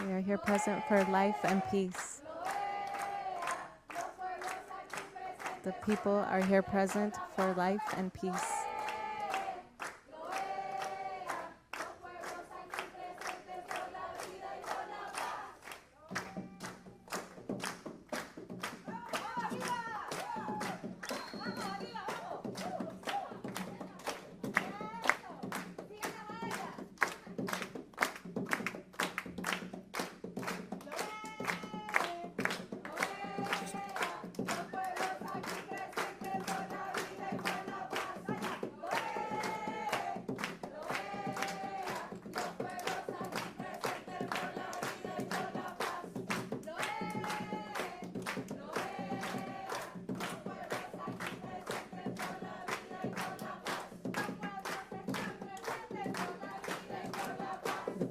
We are here present for life and peace. The people are here present for life and peace.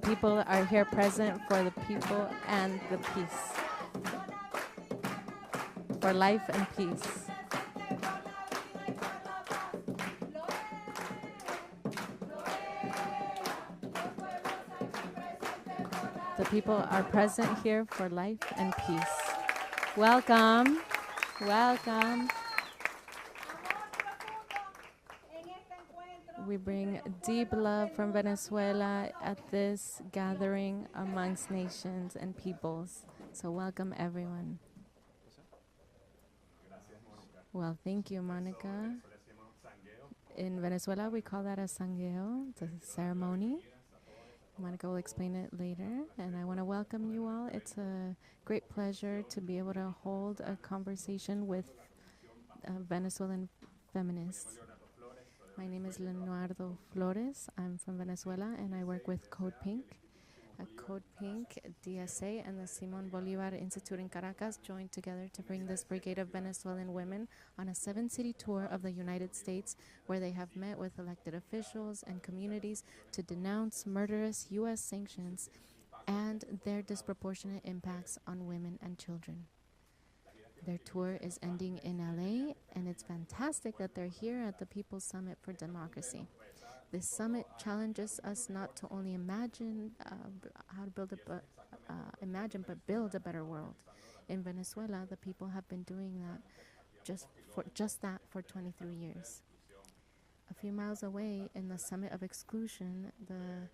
People are here present for the people and the peace. For life and peace. The people are present here for life and peace. Welcome. Welcome. We bring deep love from Venezuela at this gathering amongst nations and peoples. So welcome everyone. Well, thank you, Monica. In Venezuela, we call that a sangueo, the ceremony. Monica will explain it later. And I want to welcome you all. It's a great pleasure to be able to hold a conversation with Venezuelan feminists. My name is Leonardo Flores. I'm from Venezuela, and I work with Code Pink. Code Pink, DSA, and the Simón Bolívar Institute in Caracas joined together to bring this brigade of Venezuelan women on a 7-city tour of the United States, where they have met with elected officials and communities to denounce murderous U.S. sanctions and their disproportionate impacts on women and children. Their tour is ending in LA, and it's fantastic that they're here at the People's Summit for Democracy. This summit challenges us not to only imagine how to build but build a better world. In Venezuela, the people have been doing that just that for 23 years. A few miles away, in the Summit of Exclusion, the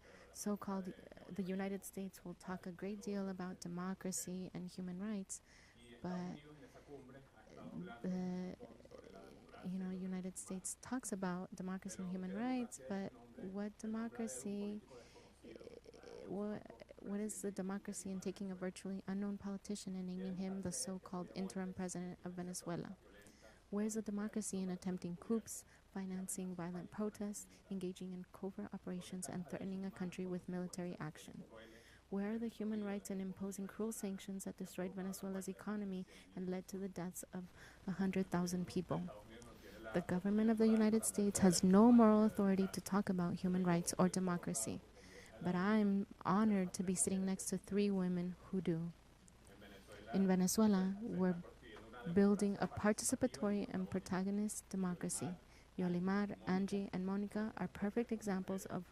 United States will talk a great deal about democracy and human rights, but the United States talks about democracy and human rights, but what democracy, what is the democracy in taking a virtually unknown politician and naming him the so-called interim president of Venezuela? Where's the democracy in attempting coups, financing violent protests, engaging in covert operations, and threatening a country with military action? Where are the human rights in imposing cruel sanctions that destroyed Venezuela's economy and led to the deaths of 100,000 people? The government of the United States has no moral authority to talk about human rights or democracy, but I'm honored to be sitting next to 3 women who do. In Venezuela, we're building a participatory and protagonist democracy. Yolimar, Anggie, and Mónica are perfect examples of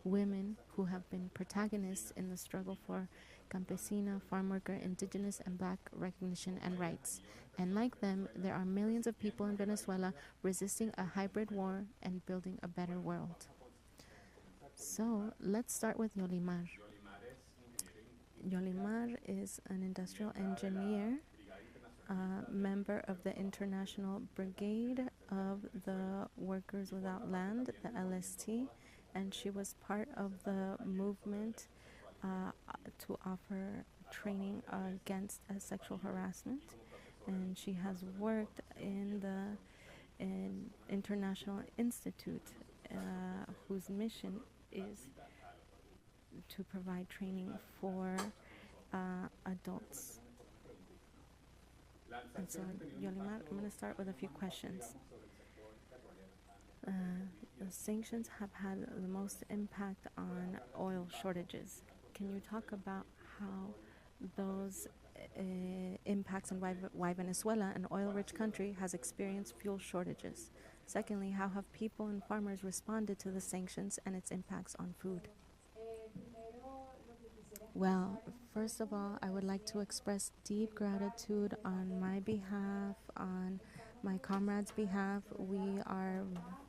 women who have been protagonists in the struggle for campesina, farm worker, indigenous, and black recognition and rights. And like them, there are millions of people in Venezuela resisting a hybrid war and building a better world. So let's start with Yolimar. Yolimar is an industrial engineer, member of the International Brigade of the Workers Without Land, the LST, and she was part of the movement to offer training against sexual harassment. And she has worked in the International Institute, whose mission is to provide training for adults. And so, Yolimar, I'm going to start with a few questions. The sanctions have had the most impact on oil shortages. Can you talk about how those impacts and why Venezuela, an oil-rich country, has experienced fuel shortages? Secondly, how have people and farmers responded to the sanctions and its impacts on food? Well, first of all, I would like to express deep gratitude on my behalf, on my comrades' behalf. We are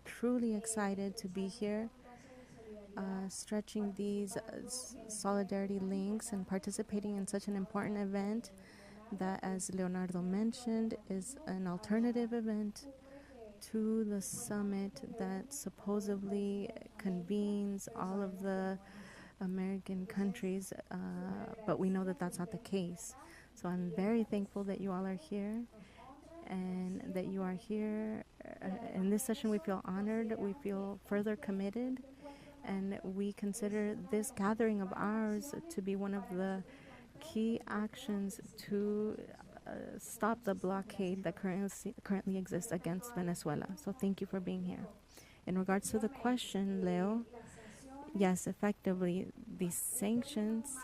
truly excited to be here, stretching these solidarity links and participating in such an important event that, as Leonardo mentioned, is an alternative event to the summit that supposedly convenes all of the American countries, but we know that that's not the case. So I'm very thankful that you all are here and that you are here. In this session, we feel honored, we feel further committed, and we consider this gathering of ours to be one of the key actions to stop the blockade that currently exists against Venezuela. So thank you for being here. In regards to the question, Leo, yes, effectively, these sanctions,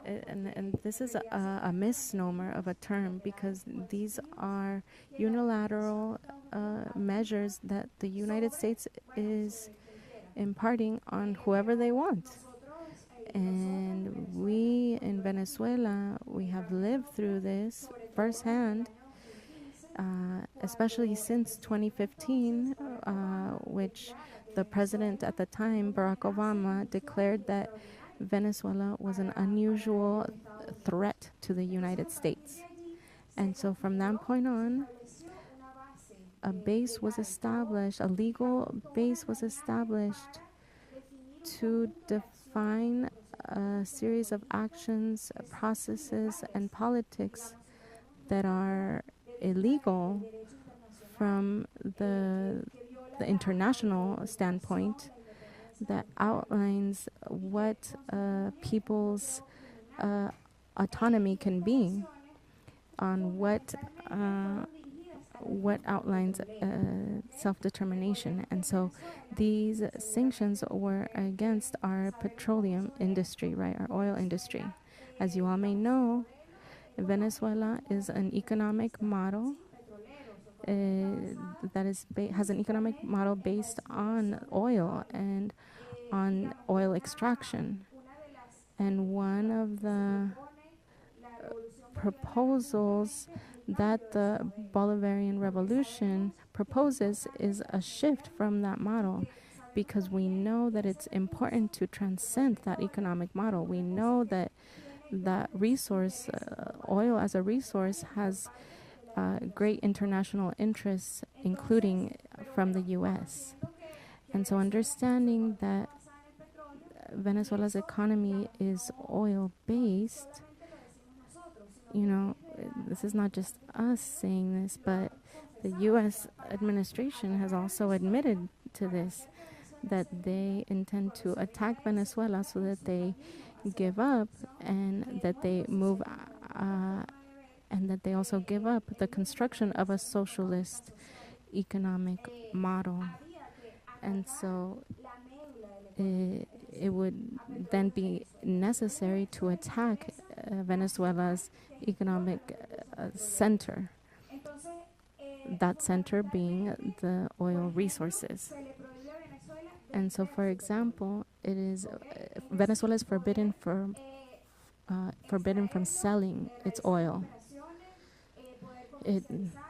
and this is a misnomer of a term because these are unilateral measures that the United States is imparting on whoever they want. And we in Venezuela, we have lived through this firsthand, especially since 2015, which the president at the time, Barack Obama, declared that Venezuela was an unusual threat to the United States. And so from that point on, a base was established, a legal base was established to define a series of actions, processes, and politics that are illegal from the international standpoint, that outlines what people's autonomy can be, on what outlines self-determination. And so these sanctions were against our petroleum industry, right, our oil industry. As you all may know, Venezuela is an economic model that has an economic model based on oil and on oil extraction. And one of the proposals that the Bolivarian revolution proposes is a shift from that model, because we know that it's important to transcend that economic model. We know that that resource, oil as a resource, has great international interests, including from the US. And so understanding that Venezuela's economy is oil-based, you know, this is not just us saying this, but the US administration has also admitted to this, that they intend to attack Venezuela so that they give up, and that they move, and that they also give up the construction of a socialist economic model. And so it would then be necessary to attack Venezuela's economic center, that center being the oil resources. And so, for example, it is Venezuela is forbidden from selling its oil.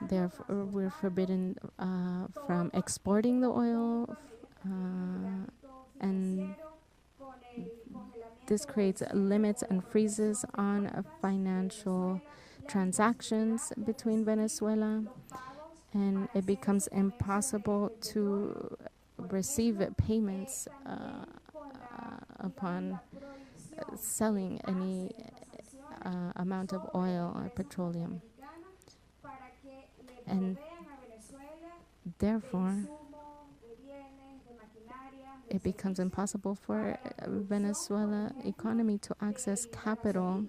Therefore, we're forbidden from exporting the oil, and this creates limits and freezes on financial transactions between Venezuela, and it becomes impossible to receive payments upon selling any amount of oil or petroleum. And therefore, it becomes impossible for Venezuela economy to access capital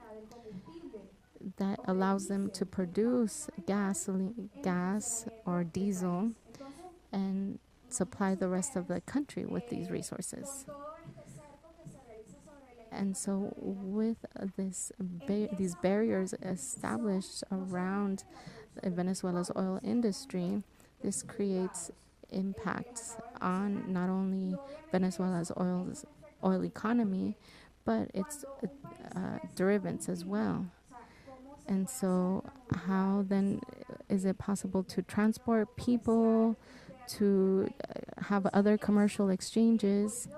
that allows them to produce gas or diesel and supply the rest of the country with these resources. And so with these barriers established around Venezuela's oil industry, this creates impacts on not only Venezuela's oil economy, but it's derivatives as well. And so how then is it possible to transport people, to have other commercial exchanges?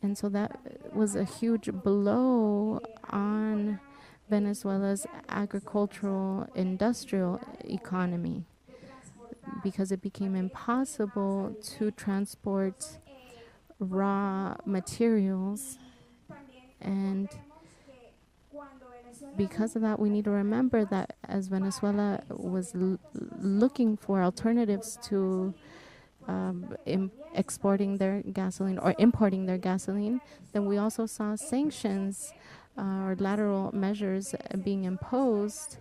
And so that was a huge blow on Venezuela's agricultural industrial economy, because it became impossible to transport raw materials. And because of that, we need to remember that as Venezuela was looking for alternatives to exporting their gasoline or importing their gasoline, then we also saw sanctions or lateral measures being imposed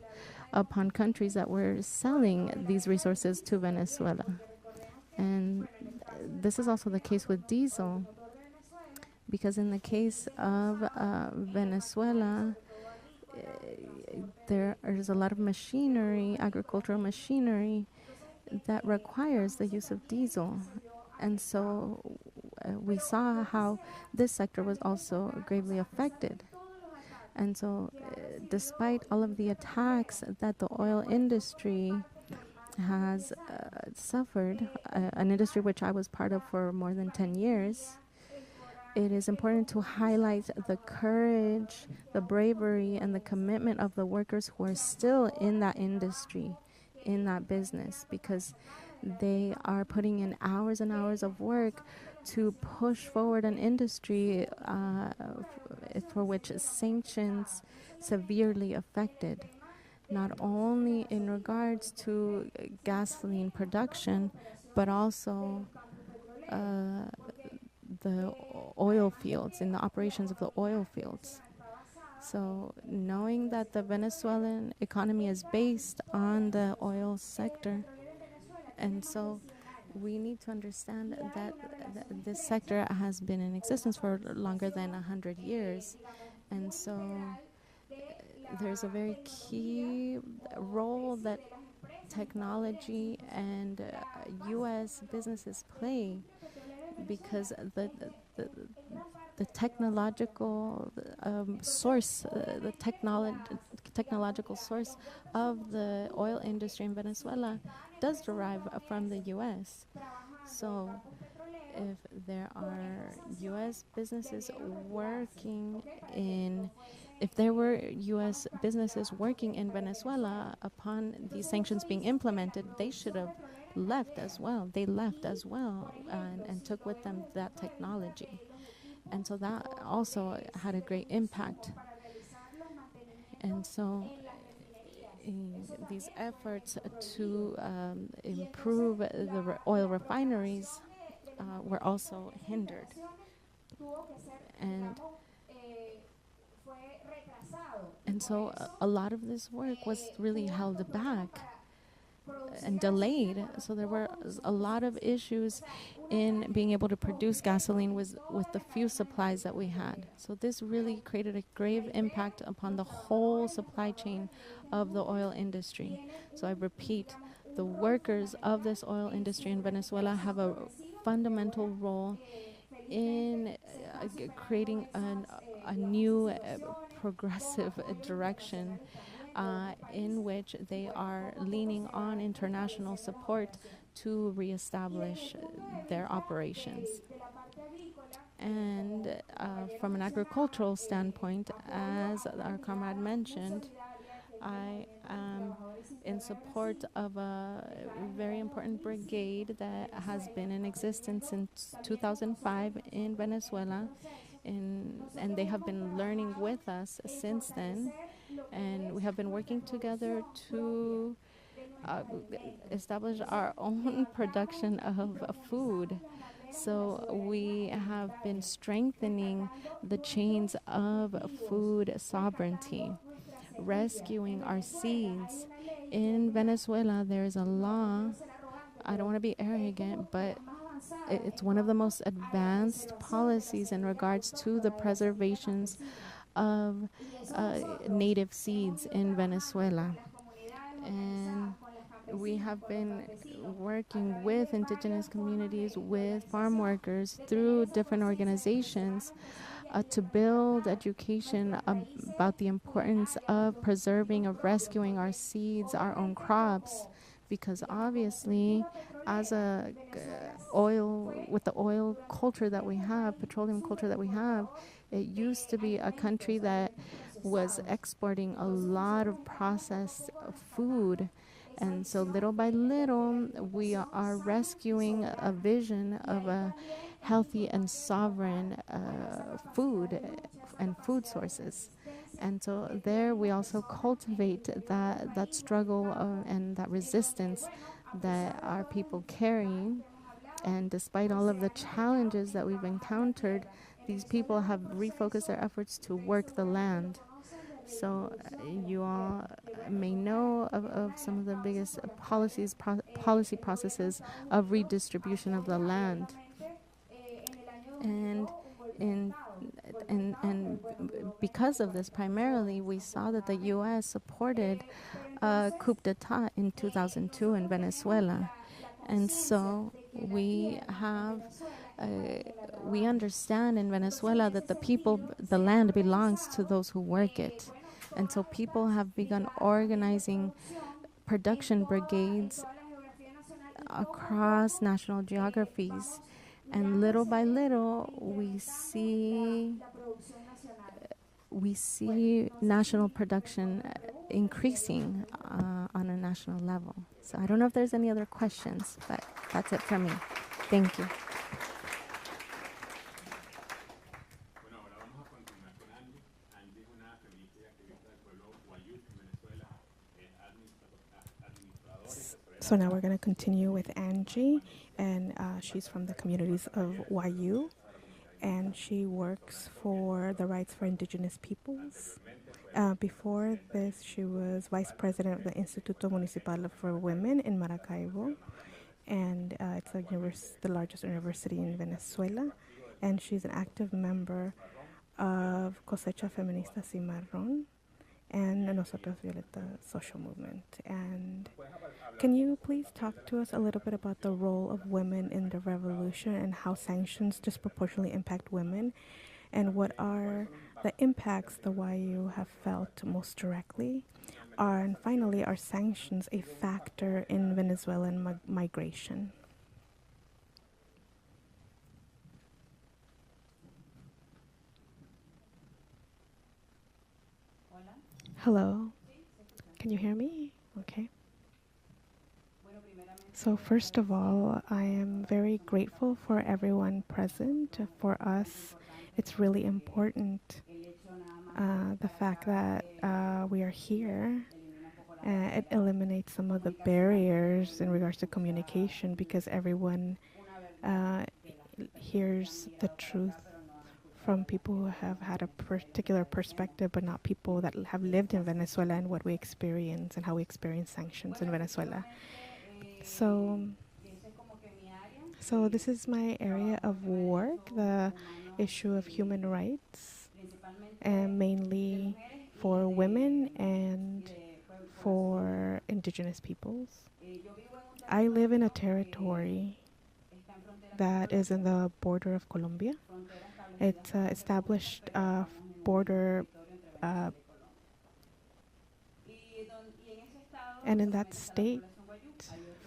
upon countries that were selling these resources to Venezuela. And this is also the case with diesel, because in the case of Venezuela, there is a lot of machinery, agricultural machinery, that requires the use of diesel. And so we saw how this sector was also gravely affected. And so despite all of the attacks that the oil industry has suffered, an industry which I was part of for more than 10 years, it is important to highlight the courage, the bravery, and the commitment of the workers who are still in that industry, in that business, because they are putting in hours and hours of work to push forward an industry for which sanctions severely affected, not only in regards to gasoline production, but also the oil fields, in the operations of the oil fields. So knowing that the Venezuelan economy is based on the oil sector, and so we need to understand that this sector has been in existence for longer than 100 years. And so there's a very key role that technology and U.S. businesses play, because the technological source, the technological source of the oil industry in Venezuela does derive from the U.S. So if there are U.S. businesses working in, if there were U.S. businesses working in Venezuela upon these sanctions being implemented, they should have left as well. They left as well and took with them that technology. And so that also had a great impact. And so these efforts to improve the oil refineries were also hindered. And so a lot of this work was really held back and delayed. So there were a lot of issues in being able to produce gasoline with the few supplies that we had. So this really created a grave impact upon the whole supply chain of the oil industry. So I repeat, the workers of this oil industry in Venezuela have a fundamental role in creating a new progressive direction in which they are leaning on international support to reestablish their operations. And from an agricultural standpoint, as our comrade mentioned, I am in support of a very important brigade that has been in existence since 2005 in Venezuela, and they have been learning with us since then. And we have been working together to establish our own production of food. So we have been strengthening the chains of food sovereignty, rescuing our seeds. In Venezuela, there is a law, I don't want to be arrogant, but it's one of the most advanced policies in regards to the preservations of native seeds in Venezuela. And we have been working with indigenous communities, with farm workers through different organizations to build education about the importance of preserving, of rescuing our seeds, our own crops, because obviously as with the oil culture that we have, petroleum culture that we have, it used to be a country that was exporting a lot of processed food. And so little by little, we are rescuing a vision of a healthy and sovereign food and food sources. And so there we also cultivate that struggle and that resistance that our people carry. And despite all of the challenges that we've encountered, these people have refocused their efforts to work the land. So you all may know of some of the biggest policy processes of redistribution of the land. And because of this, primarily, we saw that the U.S. supported a coup d'etat in 2002 in Venezuela. And so we understand in Venezuela that the land belongs to those who work it. And so people have begun organizing production brigades across national geographies. And little by little, we see national production increasing on a national level. So I don't know if there's any other questions, but that's it from me. Thank you. So now we're going to continue with Anggie, and she's from the communities of YU, and she works for the rights for indigenous peoples. Before this, she was vice president of the Instituto Municipal for Women in Maracaibo, and it's the largest university in Venezuela, and she's an active member of Cosecha Feminista Cimarrón and Nosotros Violeta social movement. And can you please talk to us a little bit about the role of women in the revolution and how sanctions disproportionately impact women, and what are the impacts the YU have felt most directly? And finally, are sanctions a factor in Venezuelan migration? Hello, can you hear me? Okay. So first of all, I am very grateful for everyone present. For us, it's really important the fact that we are here. It eliminates some of the barriers in regards to communication, because everyone hears the truth from people who have had a particular perspective, but not people that have lived in Venezuela and what we experience and how we experience sanctions in Venezuela. So this is my area of work, the issue of human rights, and mainly for women and for indigenous peoples. I live in a territory that is in the border of Colombia. It's established border, and in that state,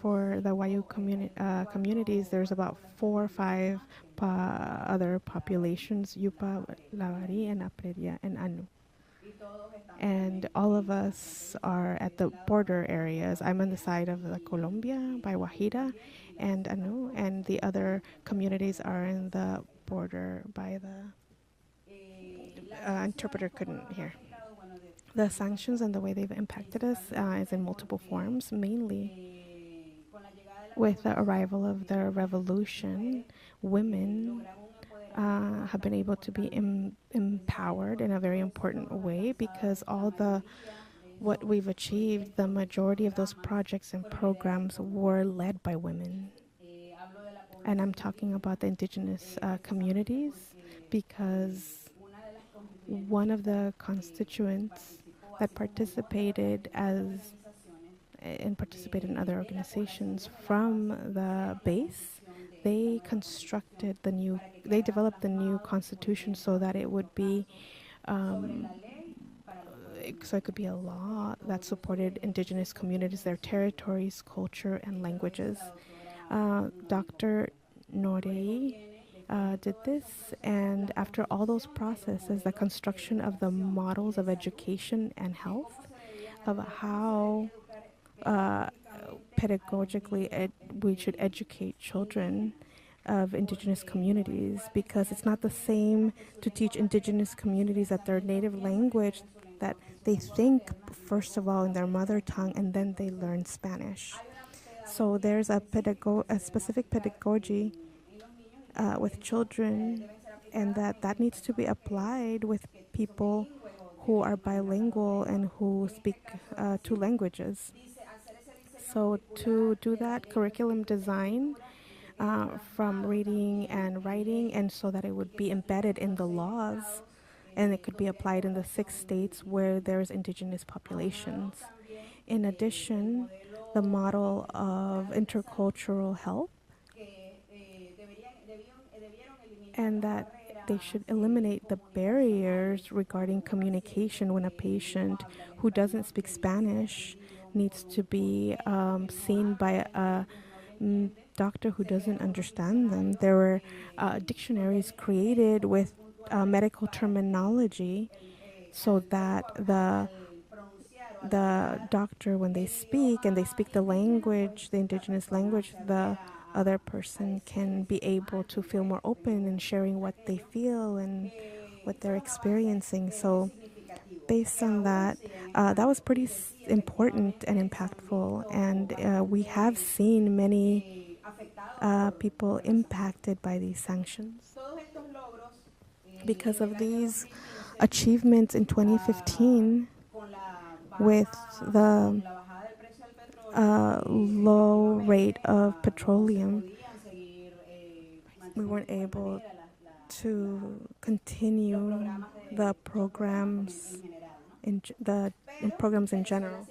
for the YU communities, there's about 4 or 5 other populations, Yupa, Lavari, and Apredia, and Anu. And all of us are at the border areas. I'm on the side of the Colombia by Guajira and Anu, and the other communities are in the border by the interpreter couldn't hear. The sanctions and the way they've impacted us is in multiple forms, mainly with the arrival of the revolution. Women have been able to be empowered in a very important way, because what we've achieved, the majority of those projects and programs were led by women. And I'm talking about the indigenous communities, because one of the constituents that participated as and participated in other organizations from the base. They developed the new constitution so that it would be, um, so it could be a law that supported indigenous communities, their territories, culture, and languages. Dr. Norey did this, and after all those processes, the construction of the models of education and health, of how pedagogically we should educate children of indigenous communities, because it's not the same to teach indigenous communities at their native language, that they think first of all in their mother tongue and then they learn Spanish. So there's a specific pedagogy with children, and that needs to be applied with people who are bilingual and who speak two languages. So to do that curriculum design from reading and writing, and so that it would be embedded in the laws and it could be applied in the 6 states where there's indigenous populations. In addition, the model of intercultural help, and that they should eliminate the barriers regarding communication when a patient who doesn't speak Spanish needs to be seen by a doctor who doesn't understand them. There were dictionaries created with medical terminology so that the doctor, when they speak and they speak the language, the indigenous language, the other person can be able to feel more open in sharing what they feel and what they're experiencing. So based on that, that was pretty important and impactful. And we have seen many people impacted by these sanctions. Because of these achievements in 2015, with the low rate of petroleum, we weren't able to continue the programs in general.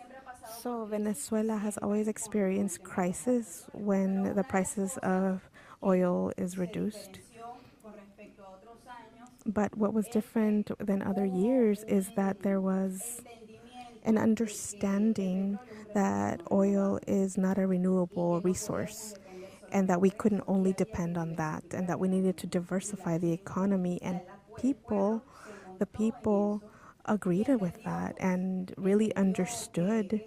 So Venezuela has always experienced crisis when the prices of oil is reduced. But what was different than other years is that there was an understanding that oil is not a renewable resource, and that we couldn't only depend on that, and that we needed to diversify the economy. And the people agreed with that and really understood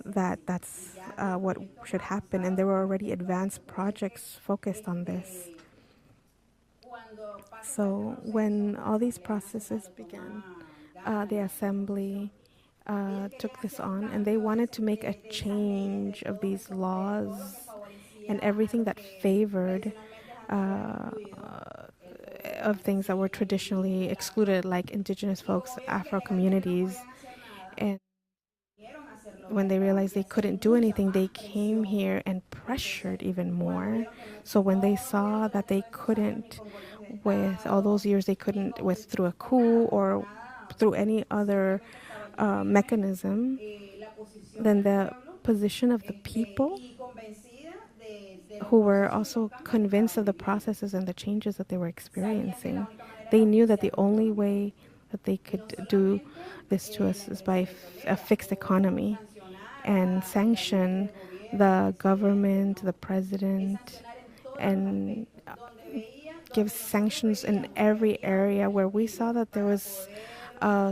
that that's what should happen. And there were already advanced projects focused on this. So when all these processes began, the assembly took this on, and they wanted to make a change of these laws and everything that favored of things that were traditionally excluded, like indigenous folks, Afro communities. And when they realized they couldn't do anything, they came here and pressured even more. So when they saw that they couldn't, with all those years, they couldn't, through a coup or through any other mechanism, then the position of the people, who were also convinced of the processes and the changes that they were experiencing, they knew that the only way that they could do this to us is by a fixed economy and sanction the government, the president, and give sanctions in every area where we saw that there was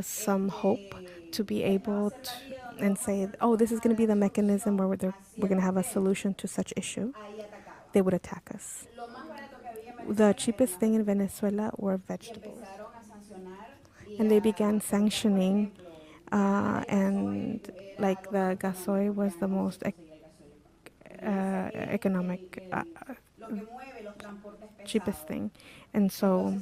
some hope to be able to, and say, oh, this is going to be the mechanism where we're going to have a solution to such issue. They would attack us. The cheapest thing in Venezuela were vegetables. And they began sanctioning, and like the gasoil was the most economic, cheapest thing. And so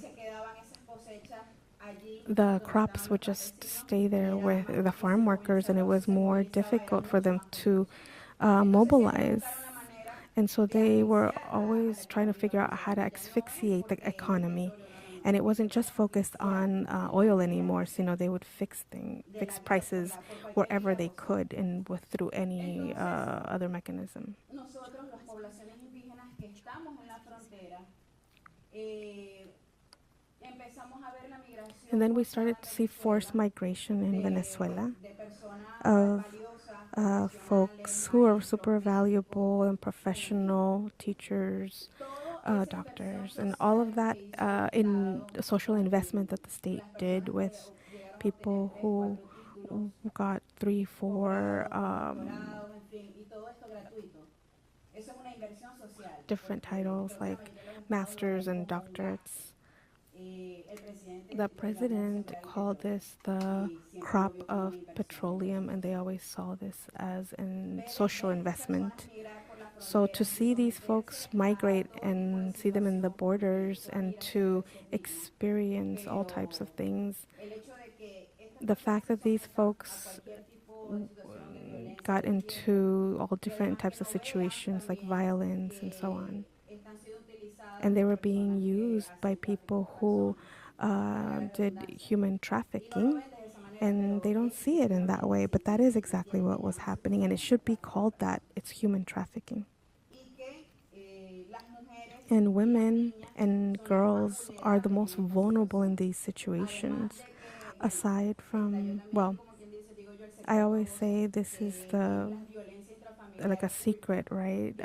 the crops would just stay there with the farm workers, and it was more difficult for them to mobilize. And so they were always trying to figure out how to asphyxiate the economy. And it wasn't just focused on oil anymore, sino they would fix prices wherever they could and through any other mechanism. And then we started to see forced migration in Venezuela of folks who are super valuable and professional teachers, doctors, and all of that in the social investment that the state did with people who got 3, 4 different titles like masters and doctorates. The president called this the crop of petroleum, and they always saw this as a social investment. So to see these folks migrate and see them in the borders and to experience all types of things, the fact that these folks got into all different types of situations like violence and so on, and they were being used by people who did human trafficking, and they don't see it in that way, but that is exactly what was happening, and it should be called that. It's human trafficking. And women and girls are the most vulnerable in these situations. Aside from, well, I always say this is like a secret, right?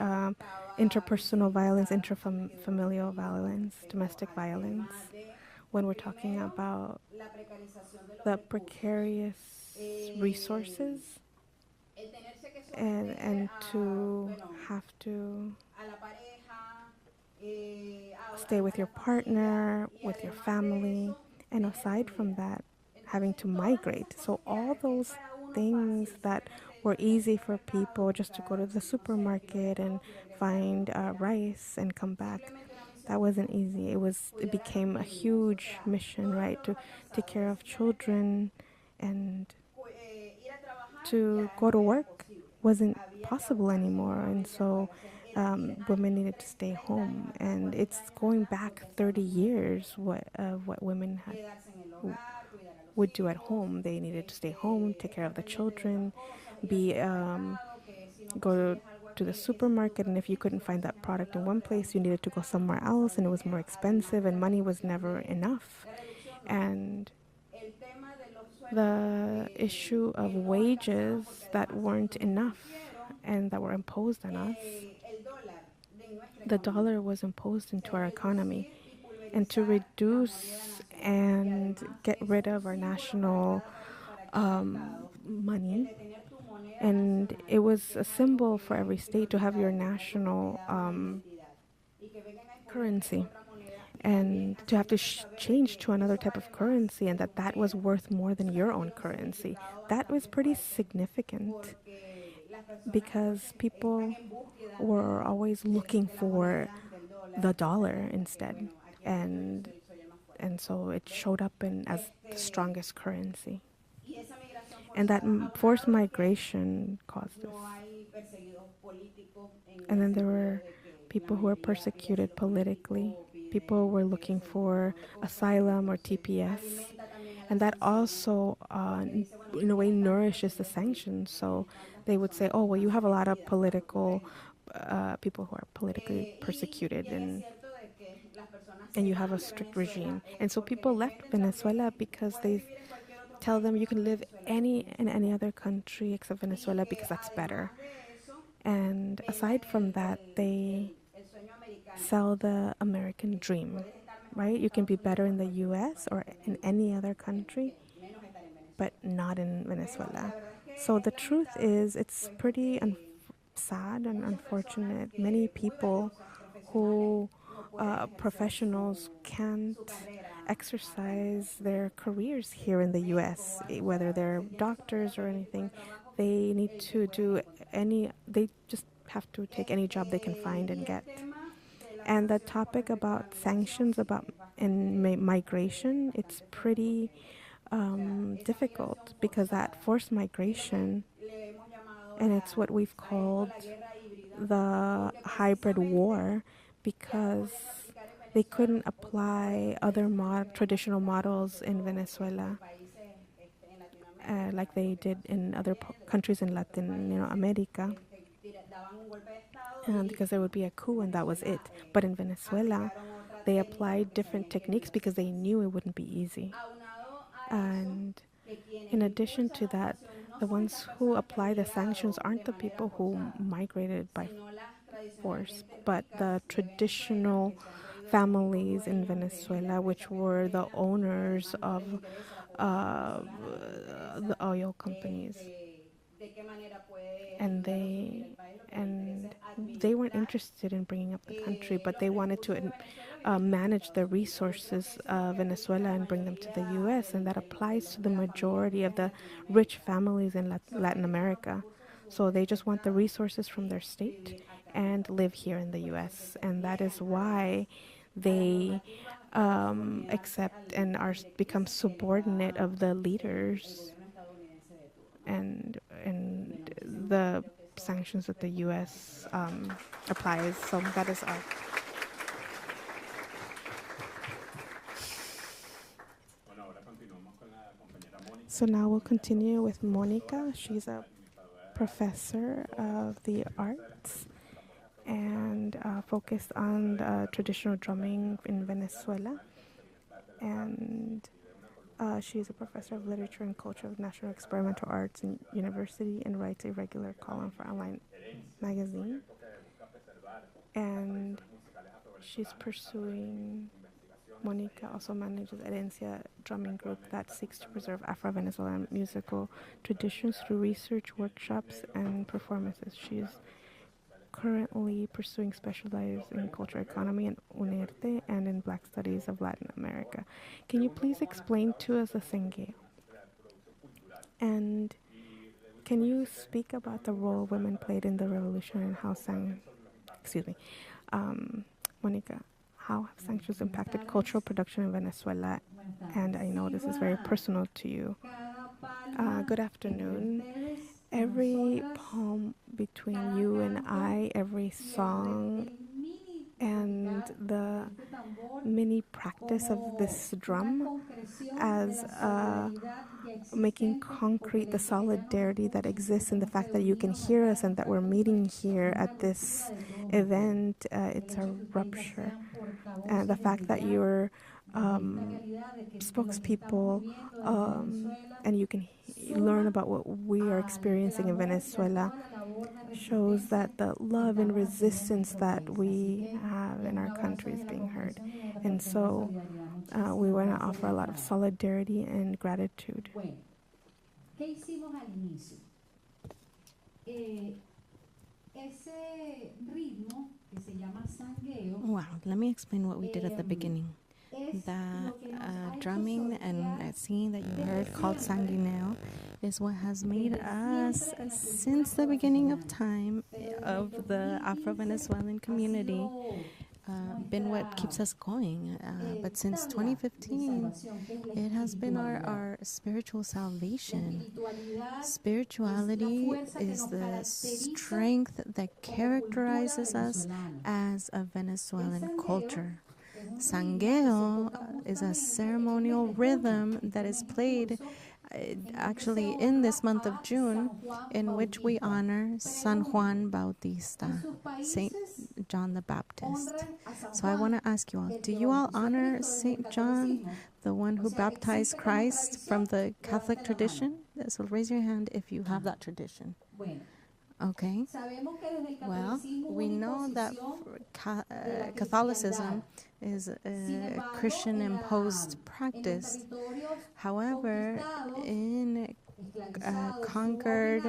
Interpersonal violence, intrafamilial violence, domestic violence. When we're talking about the precarious resources and to have to stay with your partner, with your family, and aside from that, having to migrate. So all those things that were easy for people just to go to the supermarket and find rice and come back, that wasn't easy. It became a huge mission, right? To take care of children and to go to work wasn't possible anymore. And so women needed to stay home. And it's going back 30 years what women would do at home. They needed to stay home, take care of the children, go to the supermarket, and if you couldn't find that product in one place, you needed to go somewhere else, and it was more expensive, and money was never enough. And the issue of wages that weren't enough and that were imposed on us, the dollar was imposed into our economy. And to reduce and get rid of our national money, and it was a symbol for every state to have your national currency, and to have to change to another type of currency, and that was worth more than your own currency. That was pretty significant because people were always looking for the dollar instead, and so it showed up as the strongest currency. And that forced migration caused this. And then there were people who were persecuted politically. People were looking for asylum or TPS. And that also, in a way, nourishes the sanctions. So they would say, oh, well, you have a lot of political people who are politically persecuted, and you have a strict regime. And so people left Venezuela because they tell them you can live in any other country except Venezuela because that's better. And aside from that, they sell the American dream, right? You can be better in the US or in any other country, but not in Venezuela. So the truth is, it's pretty sad and unfortunate. Many people who professionals can't exercise their careers here in the US, whether they're doctors or anything. They need to they just have to take any job they can find and get. And the topic about sanctions in migration, it's pretty difficult because that forced migration, and it's what we've called the hybrid war, because they couldn't apply other traditional models in Venezuela like they did in other countries in Latin, America, and because there would be a coup and that was it. But in Venezuela, they applied different techniques because they knew it wouldn't be easy. And in addition to that, the ones who apply the sanctions aren't the people who migrated by force, but the traditional families in Venezuela, which were the owners of the oil companies. And they weren't interested in bringing up the country, but they wanted to manage the resources of Venezuela and bring them to the U.S., and that applies to the majority of the rich families in Latin America. So they just want the resources from their state and live here in the U.S., and that is why they accept and become subordinate of the leaders and the sanctions that the U.S. Applies. So that is all. So now we'll continue with Monica. She's a professor of the arts and focused on traditional drumming in Venezuela. And she's a professor of literature and culture of national experimental arts in university and writes a regular column for online magazine. And Monica also manages Herencia drumming group that seeks to preserve Afro-Venezuelan musical traditions through research, workshops, and performances. She is currently pursuing specialized in cultural economy in Unearte and in Black Studies of Latin America. Can you please explain to us the sangueo? And can you speak about the role women played in the revolution and how Monica, how have sanctions impacted cultural production in Venezuela? And I know this is very personal to you. Good afternoon. Every poem between you and I, every song, and the mini practice of this drum as making concrete the solidarity that exists in the fact that you can hear us and that we're meeting here at this event. It's a rupture. And the fact that you're spokespeople and you can learn about what we are experiencing in Venezuela shows that the love and resistance that we have in our country is being heard. And so we want to offer a lot of solidarity and gratitude. Wow, let me explain what we did at the beginning. That drumming and singing that you heard called sanguineo is what has made us, since the beginning of time of the Afro-Venezuelan community, been what keeps us going. But since 2015, it has been our spiritual salvation. Spirituality is the strength that characterizes us as a Venezuelan culture. Sangueo is a ceremonial rhythm that is played actually in this month of June, in which we honor San Juan Bautista, Saint John the Baptist. So I want to ask you all, do you all honor Saint John, the one who baptized Christ from the Catholic tradition? So raise your hand if you have that tradition. Okay. Well, we know that Catholicism is a Christian-imposed practice. However, in conquered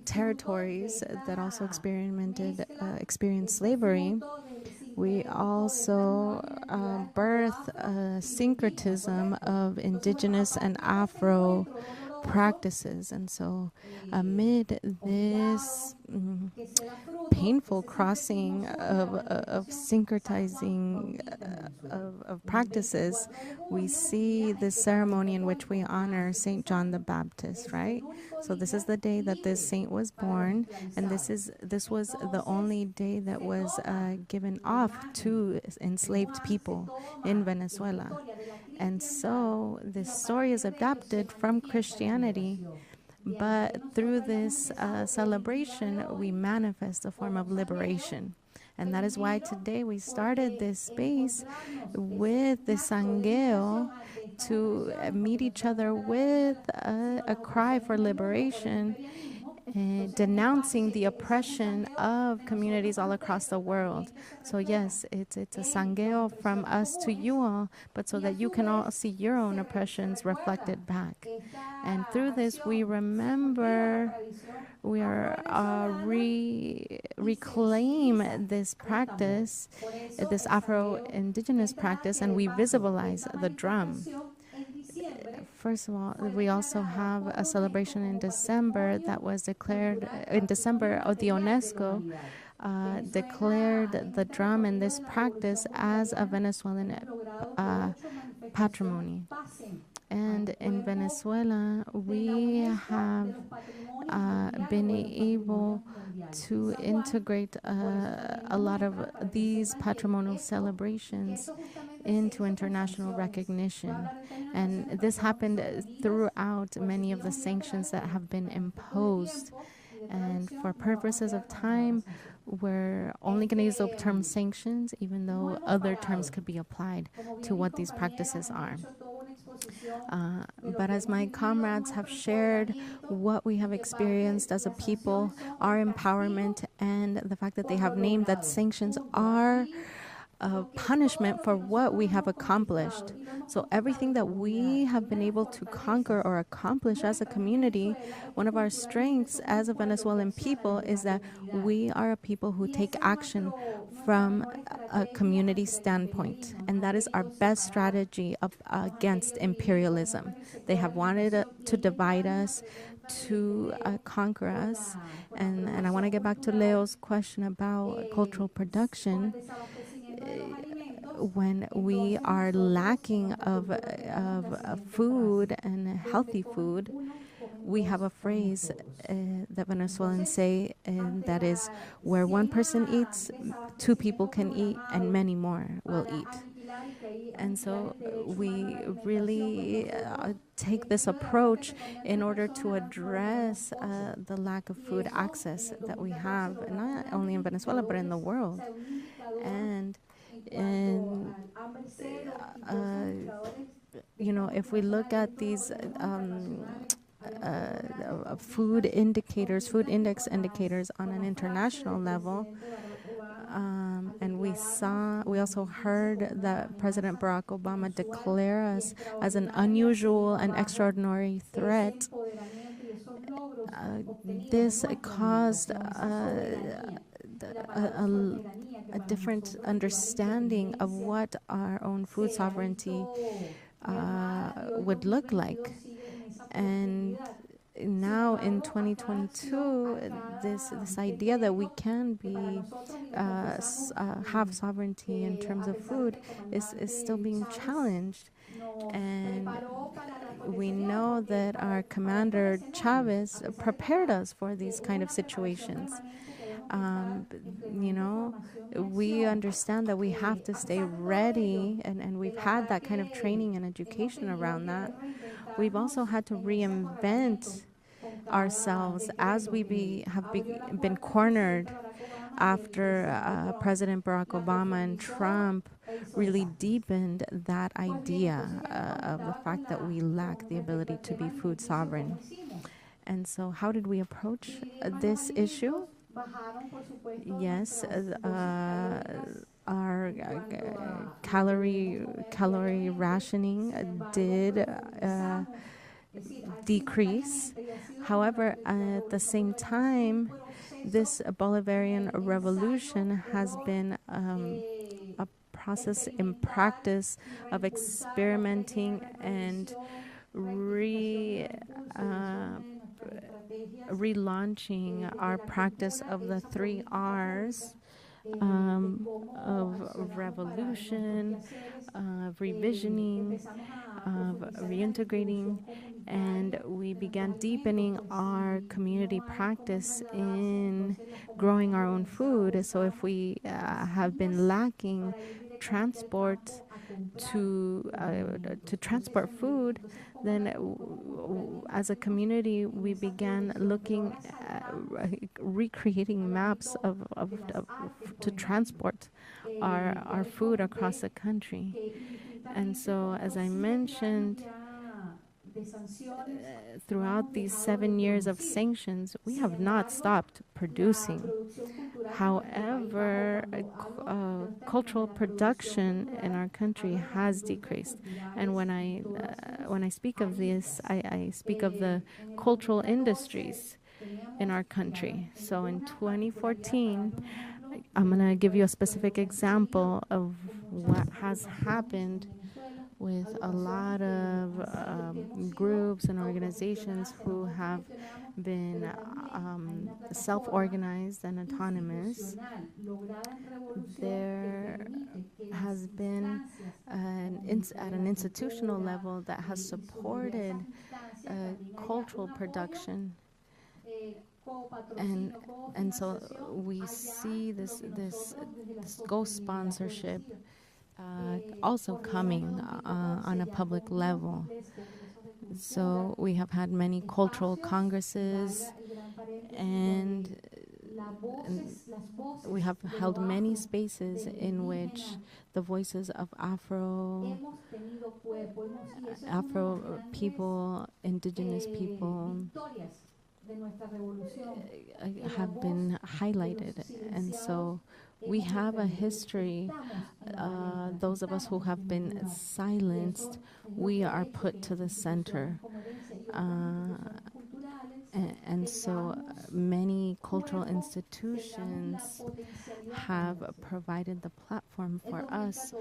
territories that also experienced slavery, we also birth a syncretism of indigenous and Afro practices. And so amid this painful crossing of syncretizing of practices, we see this ceremony in which we honor Saint John the Baptist, right? So this is the day that this saint was born, and this was the only day that was given off to enslaved people in Venezuela. And so this story is adapted from Christianity, but through this celebration, we manifest a form of liberation. And that is why today we started this space with the sangueo to meet each other with a cry for liberation, denouncing the oppression of communities all across the world. So yes, it's a sangueo from us to you all, but so that you can all see your own oppressions reflected back. And through this, we remember, we are reclaim this practice, this Afro-Indigenous practice, and we visibilize the drum. First of all, we also have a celebration in December that was declared in December of the UNESCO declared the drum and this practice as a Venezuelan patrimony. And in Venezuela, we have been able to integrate a lot of these patrimonial celebrations into international recognition. And this happened throughout many of the sanctions that have been imposed. And for purposes of time, we're only going to use the term sanctions, even though other terms could be applied to what these practices are. But as my comrades have shared what we have experienced as a people, our empowerment, and the fact that they have named that sanctions are a punishment for what we have accomplished. So everything that we have been able to conquer or accomplish as a community, one of our strengths as a Venezuelan people is that we are a people who take action from a community standpoint. And that is our best strategy against imperialism. They have wanted to divide us, to conquer us. And I want to get back to Leo's question about cultural production. When we are lacking of food and healthy food, we have a phrase that Venezuelans say, and that is, where one person eats, two people can eat, and many more will eat. And so we really take this approach in order to address the lack of food access that we have, not only in Venezuela, but in the world. And you know, if we look at these food indicators, food index indicators on an international level, and we also heard that President Barack Obama declare us as an unusual and extraordinary threat. This caused a different understanding of what our own food sovereignty would look like. And now in 2022, this idea that we can be have sovereignty in terms of food is still being challenged. And we know that our commander Chavez prepared us for these kind of situations. You know, we understand that we have to stay ready, and we've had that kind of training and education around that. We've also had to reinvent ourselves as we have been cornered after President Barack Obama and Trump really deepened that idea of the fact that we lack the ability to be food sovereign. And so how did we approach this issue? Yes, our calorie rationing did decrease. However, at the same time, this Bolivarian revolution has been a process in practice of experimenting and relaunching our practice of the 3 Rs, of revolution, of revisioning, of reintegrating, and we began deepening our community practice in growing our own food. So if we have been lacking transport to transport food, then as a community we began looking recreating maps of to transport our food across the country. And so, as I mentioned, throughout these 7 years of sanctions, we have not stopped producing. However, cultural production in our country has decreased. And when I speak of this, I speak of the cultural industries in our country. So in 2014, I'm going to give you a specific example of what has happened with a lot of groups and organizations who have been self-organized and autonomous. There has been at an institutional level that has supported cultural production, and so we see this ghost sponsorship also coming on a public level. So we have had many cultural congresses, and we have held many spaces in which the voices of Afro people, indigenous people have been highlighted. And so we have a history. Those of us who have been silenced, we are put to the center. And so many cultural institutions have provided the platform for us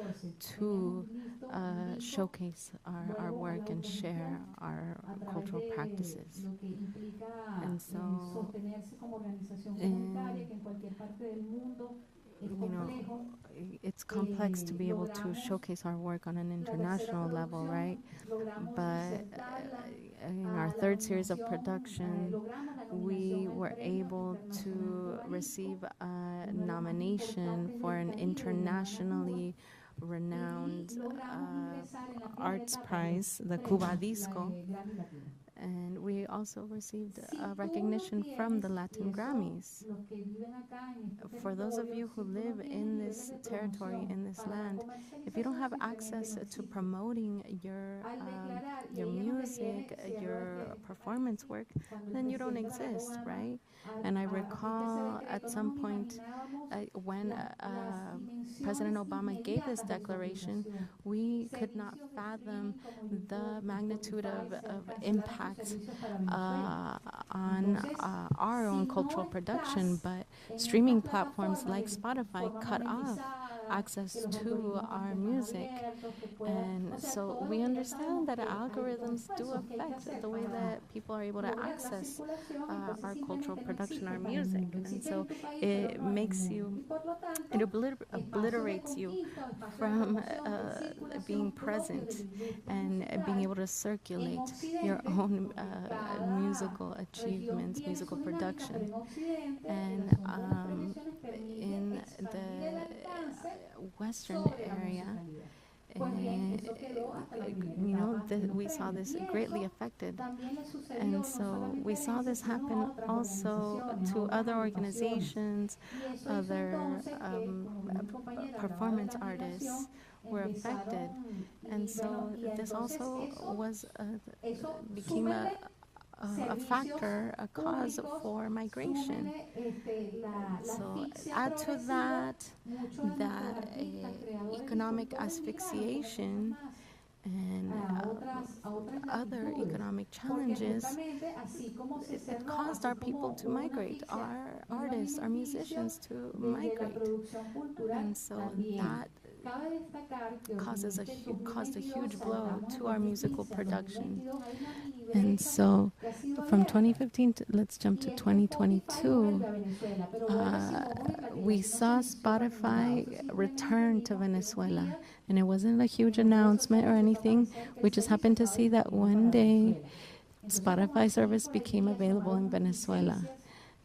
to showcase our work and share our cultural practices. And so, it's complex to be able to showcase our work on an international level, right? But in our third series of production, we were able to receive a nomination for an internationally renowned arts prize, the Cuba Disco. And we also received recognition from the Latin Grammys. For those of you who live in this territory, in this land, if you don't have access to promoting your music, your performance work, then you don't exist, right? And I recall at some point when President Obama gave this declaration, we could not fathom the magnitude of impact on our own cultural production, but streaming platforms like Spotify cut off access to our music. And so we understand that algorithms do affect the way that people are able to access our cultural production, our music. And so it makes you, it obliterates you from being present and being able to circulate your own musical achievements, musical production. And in the Western area, we saw this greatly affected. And so we saw this happen also to other organizations, other performance artists were affected. And so this also became a factor, a cause for migration. So add to that economic asphyxiation and other economic challenges, it caused our people to migrate, our artists, our musicians to migrate. And so that caused a huge blow to our musical production. And so from 2015 to, let's jump to 2022, we saw Spotify return to Venezuela, and it wasn't a huge announcement or anything. We just happened to see that one day Spotify service became available in Venezuela.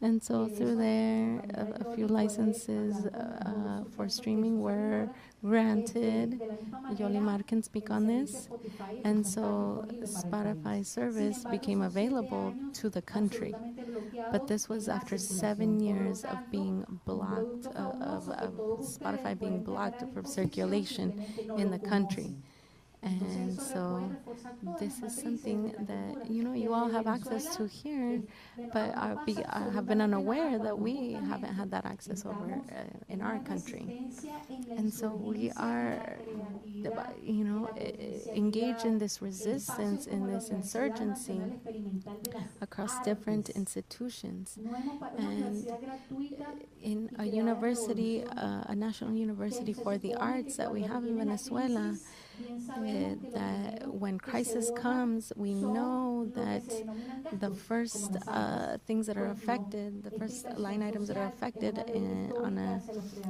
And so through there, a few licenses for streaming were granted. Yolimar can speak on this. And so Spotify service became available to the country. But this was after 7 years of being blocked, of Spotify being blocked from circulation in the country. And so this is something that, you all have access to here, but have been unaware that we haven't had that access over in our country. And so we are, engaged in this resistance, in this insurgency across different institutions. And in a university, a national university for the arts that we have in Venezuela, that when crisis comes, we know that the first things that are affected, the first line items that are affected on an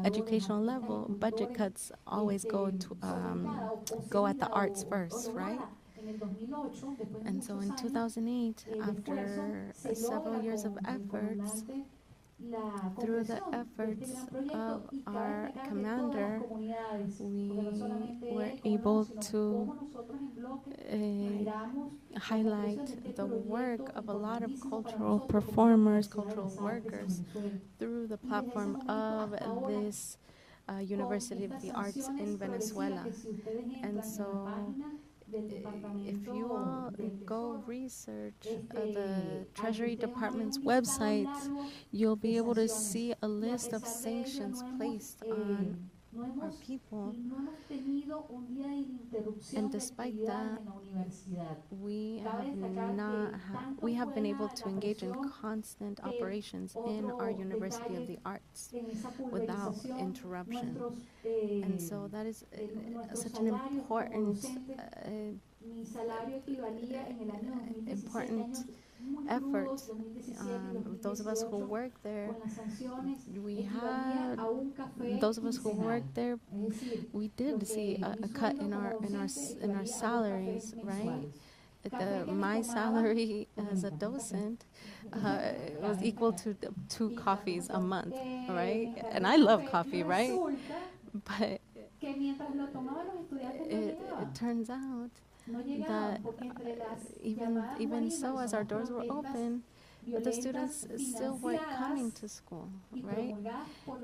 educational level, budget cuts always go at the arts first, right? And so in 2008, after several years of efforts, through the efforts of our commander, we were able to highlight the work of a lot of cultural performers, cultural workers, through the platform of this University of the Arts in Venezuela. And so if you all go research the Treasury Department's website, you'll be able to see a list of sanctions placed on our people. And despite that, we have been able to engage in constant operations in our University of the Arts without interruption. And so that is such an important effort. Those of us who work there, we did see a cut in our salaries, right? My salary as a docent was equal to 2 coffees a month, right? And I love coffee, right? But it turns out that even so, as our doors were open, but the students still weren't coming to school, right?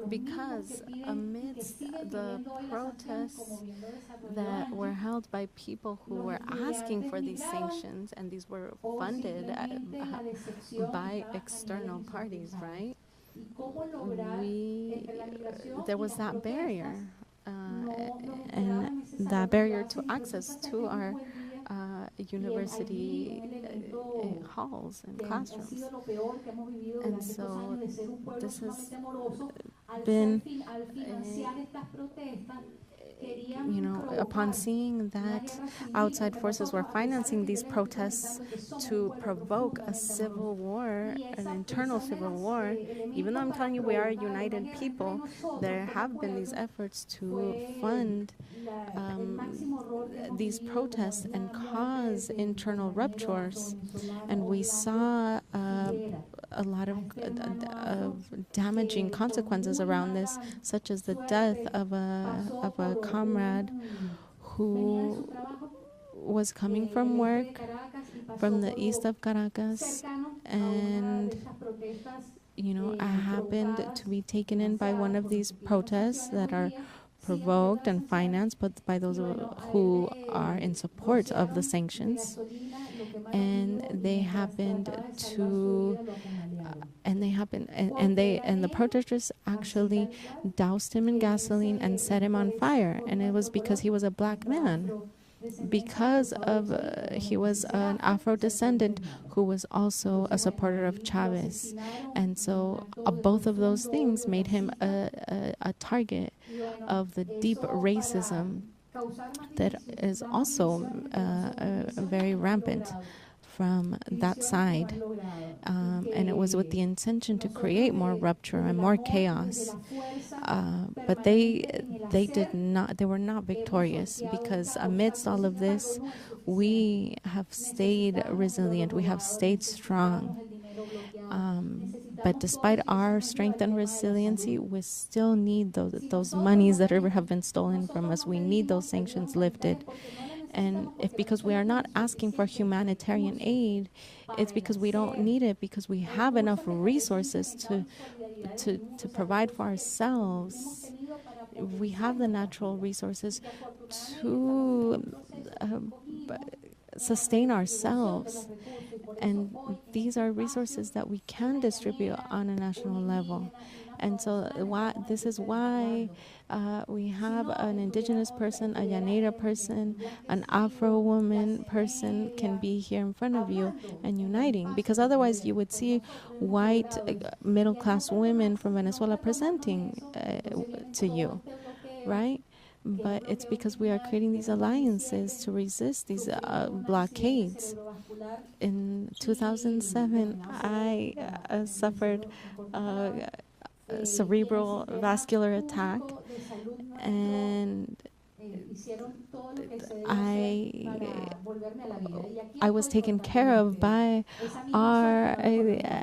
Because amidst the protests that were held by people who were asking for these sanctions, and these were funded by external parties, right? There was that barrier, and that barrier to access to our university halls and classrooms. And so this has been, upon seeing that outside forces were financing these protests to provoke a civil war, an internal civil war, even though I'm telling you we are a united people, there have been these efforts to fund these protests and cause internal ruptures. And we saw a lot of damaging consequences around this, such as the death of a comrade who was coming from work from the east of Caracas, and I happened to be taken in by one of these protests that are provoked and financed but by those who are in support of the sanctions. And they happened to and the protesters actually doused him in gasoline and set him on fire, and it was because he was a black man, because of he was an Afro descendant who was also a supporter of Chavez. And so both of those things made him a target of the deep racism that is also very rampant from that side. And it was with the intention to create more rupture and more chaos. But they were not victorious, because amidst all of this, we have stayed resilient, we have stayed strong. But despite our strength and resiliency, we still need those monies that have been stolen from us. We need those sanctions lifted. And if because we are not asking for humanitarian aid, it's because we don't need it, because we have enough resources to provide for ourselves. We have the natural resources to sustain ourselves. And these are resources that we can distribute on a national level. And so this is why we have an indigenous person, a Llanera person, an Afro woman person can be here in front of you and uniting. Because otherwise you would see white middle-class women from Venezuela presenting to you, right? But it's because we are creating these alliances to resist these blockades. In 2007, I suffered a cerebral vascular attack, and I was taken care of by our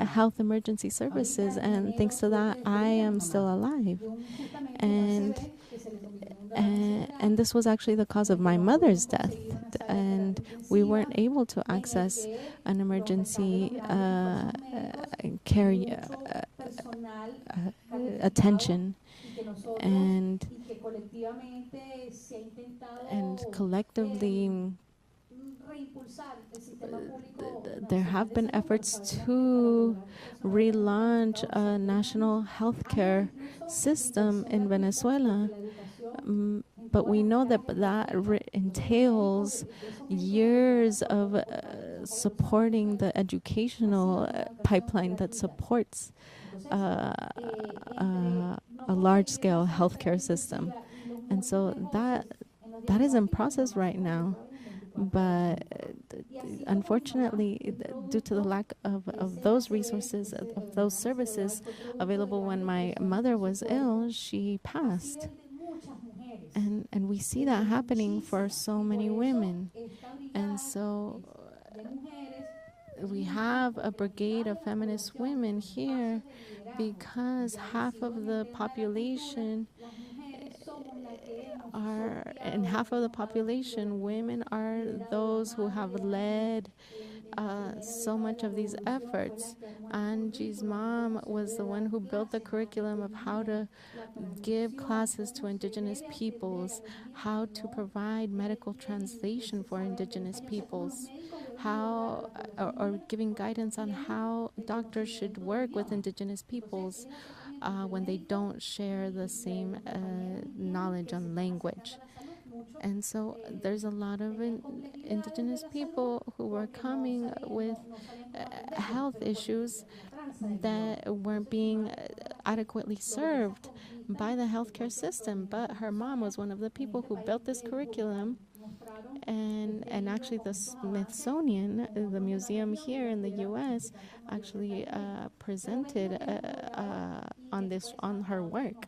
health emergency services, and thanks to that, I am still alive. And this was actually the cause of my mother's death, and we weren't able to access an emergency care attention, and collectively there have been efforts to relaunch a national healthcare system in Venezuela. But we know that entails years of supporting the educational pipeline that supports a large-scale healthcare system. And so that is in process right now. But unfortunately, due to the lack of those resources, of those services available when my mother was ill, she passed. And we see that happening for so many women. And so we have a brigade of feminist women here because half of the population women are those who have led so much of these efforts. Angie's mom was the one who built the curriculum of how to give classes to indigenous peoples, how to provide medical translation for indigenous peoples, or giving guidance on how doctors should work with indigenous peoples when they don't share the same knowledge on language. And so there's a lot of indigenous people who were coming with health issues that weren't being adequately served by the healthcare system. But her mom was one of the people who built this curriculum. And actually the Smithsonian, the museum here in the U.S., actually presented on her work.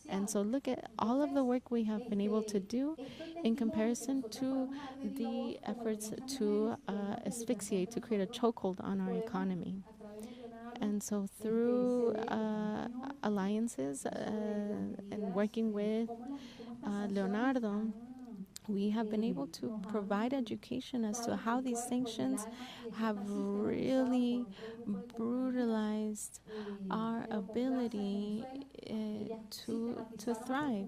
And so look at all of the work we have been able to do in comparison to the efforts to asphyxiate, to create a chokehold on our economy. And so through alliances and working with Leonardo, we have been able to provide education as to how these sanctions have really brutalized our ability to thrive.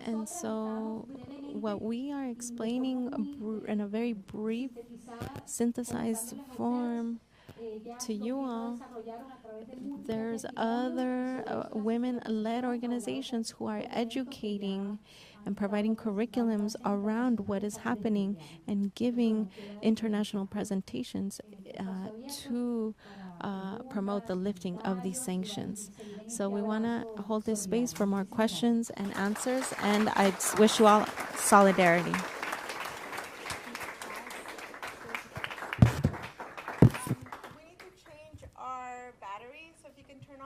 And so what we are explaining in a very brief, synthesized form to you all, there's other women-led organizations who are educating and providing curriculums around what is happening and giving international presentations to promote the lifting of these sanctions. So we want to hold this space for more questions and answers, and I wish you all solidarity.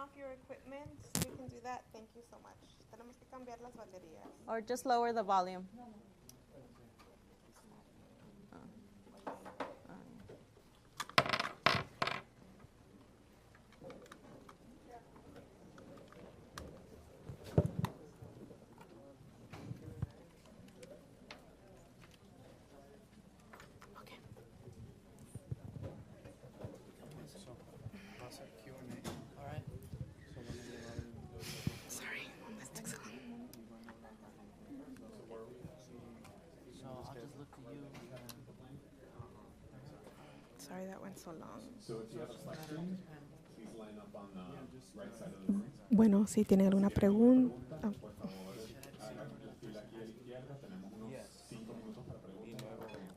off your equipment, we can do that. Thank you so much. Tenemos que cambiar las baterías. Or just lower the volume. Sorry, this took so long. So I'll just look to you. Sorry that went so long. So if you have a question, please line up on the right side of the room. Bueno, si tienen alguna pregunta. Por favor, hagan la fila aquí a la izquierda. Tenemos unos 5 minutos para preguntas.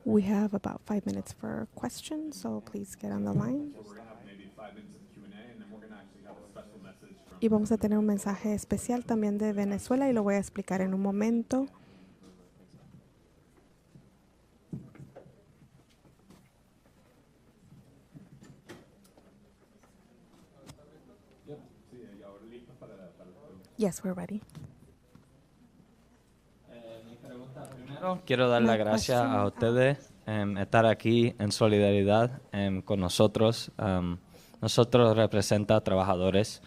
We have about 5 minutes for questions, so please get on the line. We're going to have maybe 5 minutes of Q&A, and then we're going to actually have a special message from... Y vamos a tener un mensaje especial también de Venezuela y lo voy a explicar en un momento. Yep. Sí, y ahora listos para las preguntas. Yes, we're ready. Primero, quiero dar las My gracias question, a ustedes estar aquí en solidaridad con nosotros. Nosotros representamos trabajadores.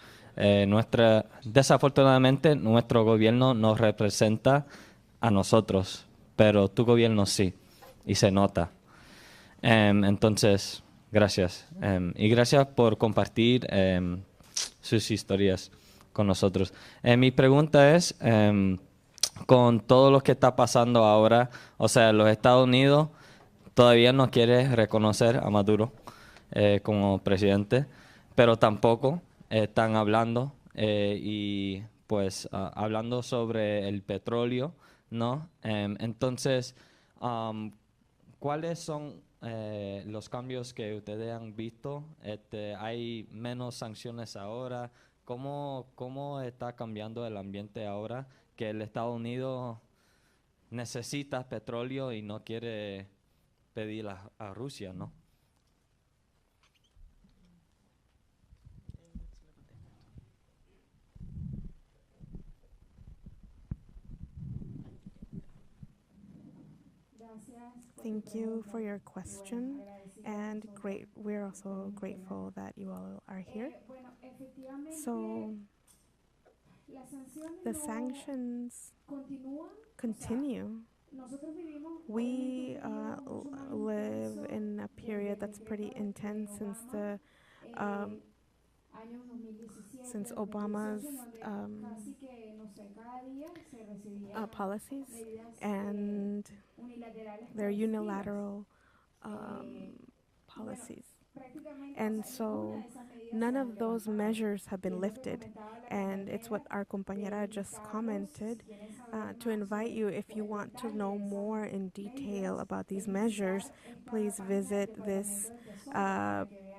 Desafortunadamente, nuestro gobierno no representa a nosotros, pero tu gobierno sí, y se nota. Entonces, gracias. Y gracias por compartir sus historias con nosotros. Mi pregunta es, con todo lo que está pasando ahora, o sea, los Estados Unidos todavía no quiere reconocer a Maduro como presidente, pero tampoco están hablando y pues hablando sobre el petróleo, ¿no? Entonces, ¿cuáles son los cambios que ustedes han visto? ¿Hay menos sanciones ahora? ¿Cómo está cambiando el ambiente ahora que el Estados Unidos necesita petróleo y no quiere pedir a Rusia, ¿no? Thank you for your question, and we're also grateful that you all are here. So, the sanctions continue. We live in a period that's pretty intense since Obama's policies and their unilateral policies. And so none of those measures have been lifted. And it's what our compañera just commented, to invite you, if you want to know more in detail about these measures, please visit this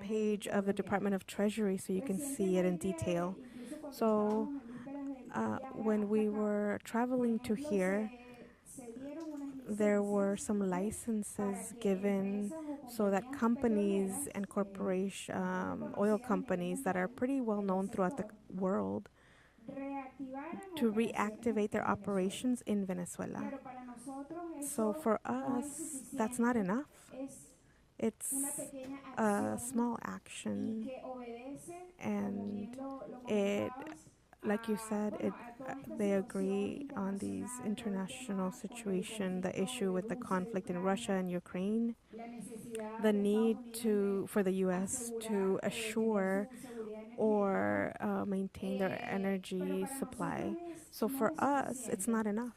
page of the Department of Treasury so you can see it in detail. So when we were traveling to here, there were some licenses given so that companies and oil companies that are pretty well known throughout the world to reactivate their operations in Venezuela. So for us, that's not enough. It's a small action, and like you said, they agree on these international situation, the issue with the conflict in Russia and Ukraine, the need for the U.S. to assure or maintain their energy supply. So for us, it's not enough.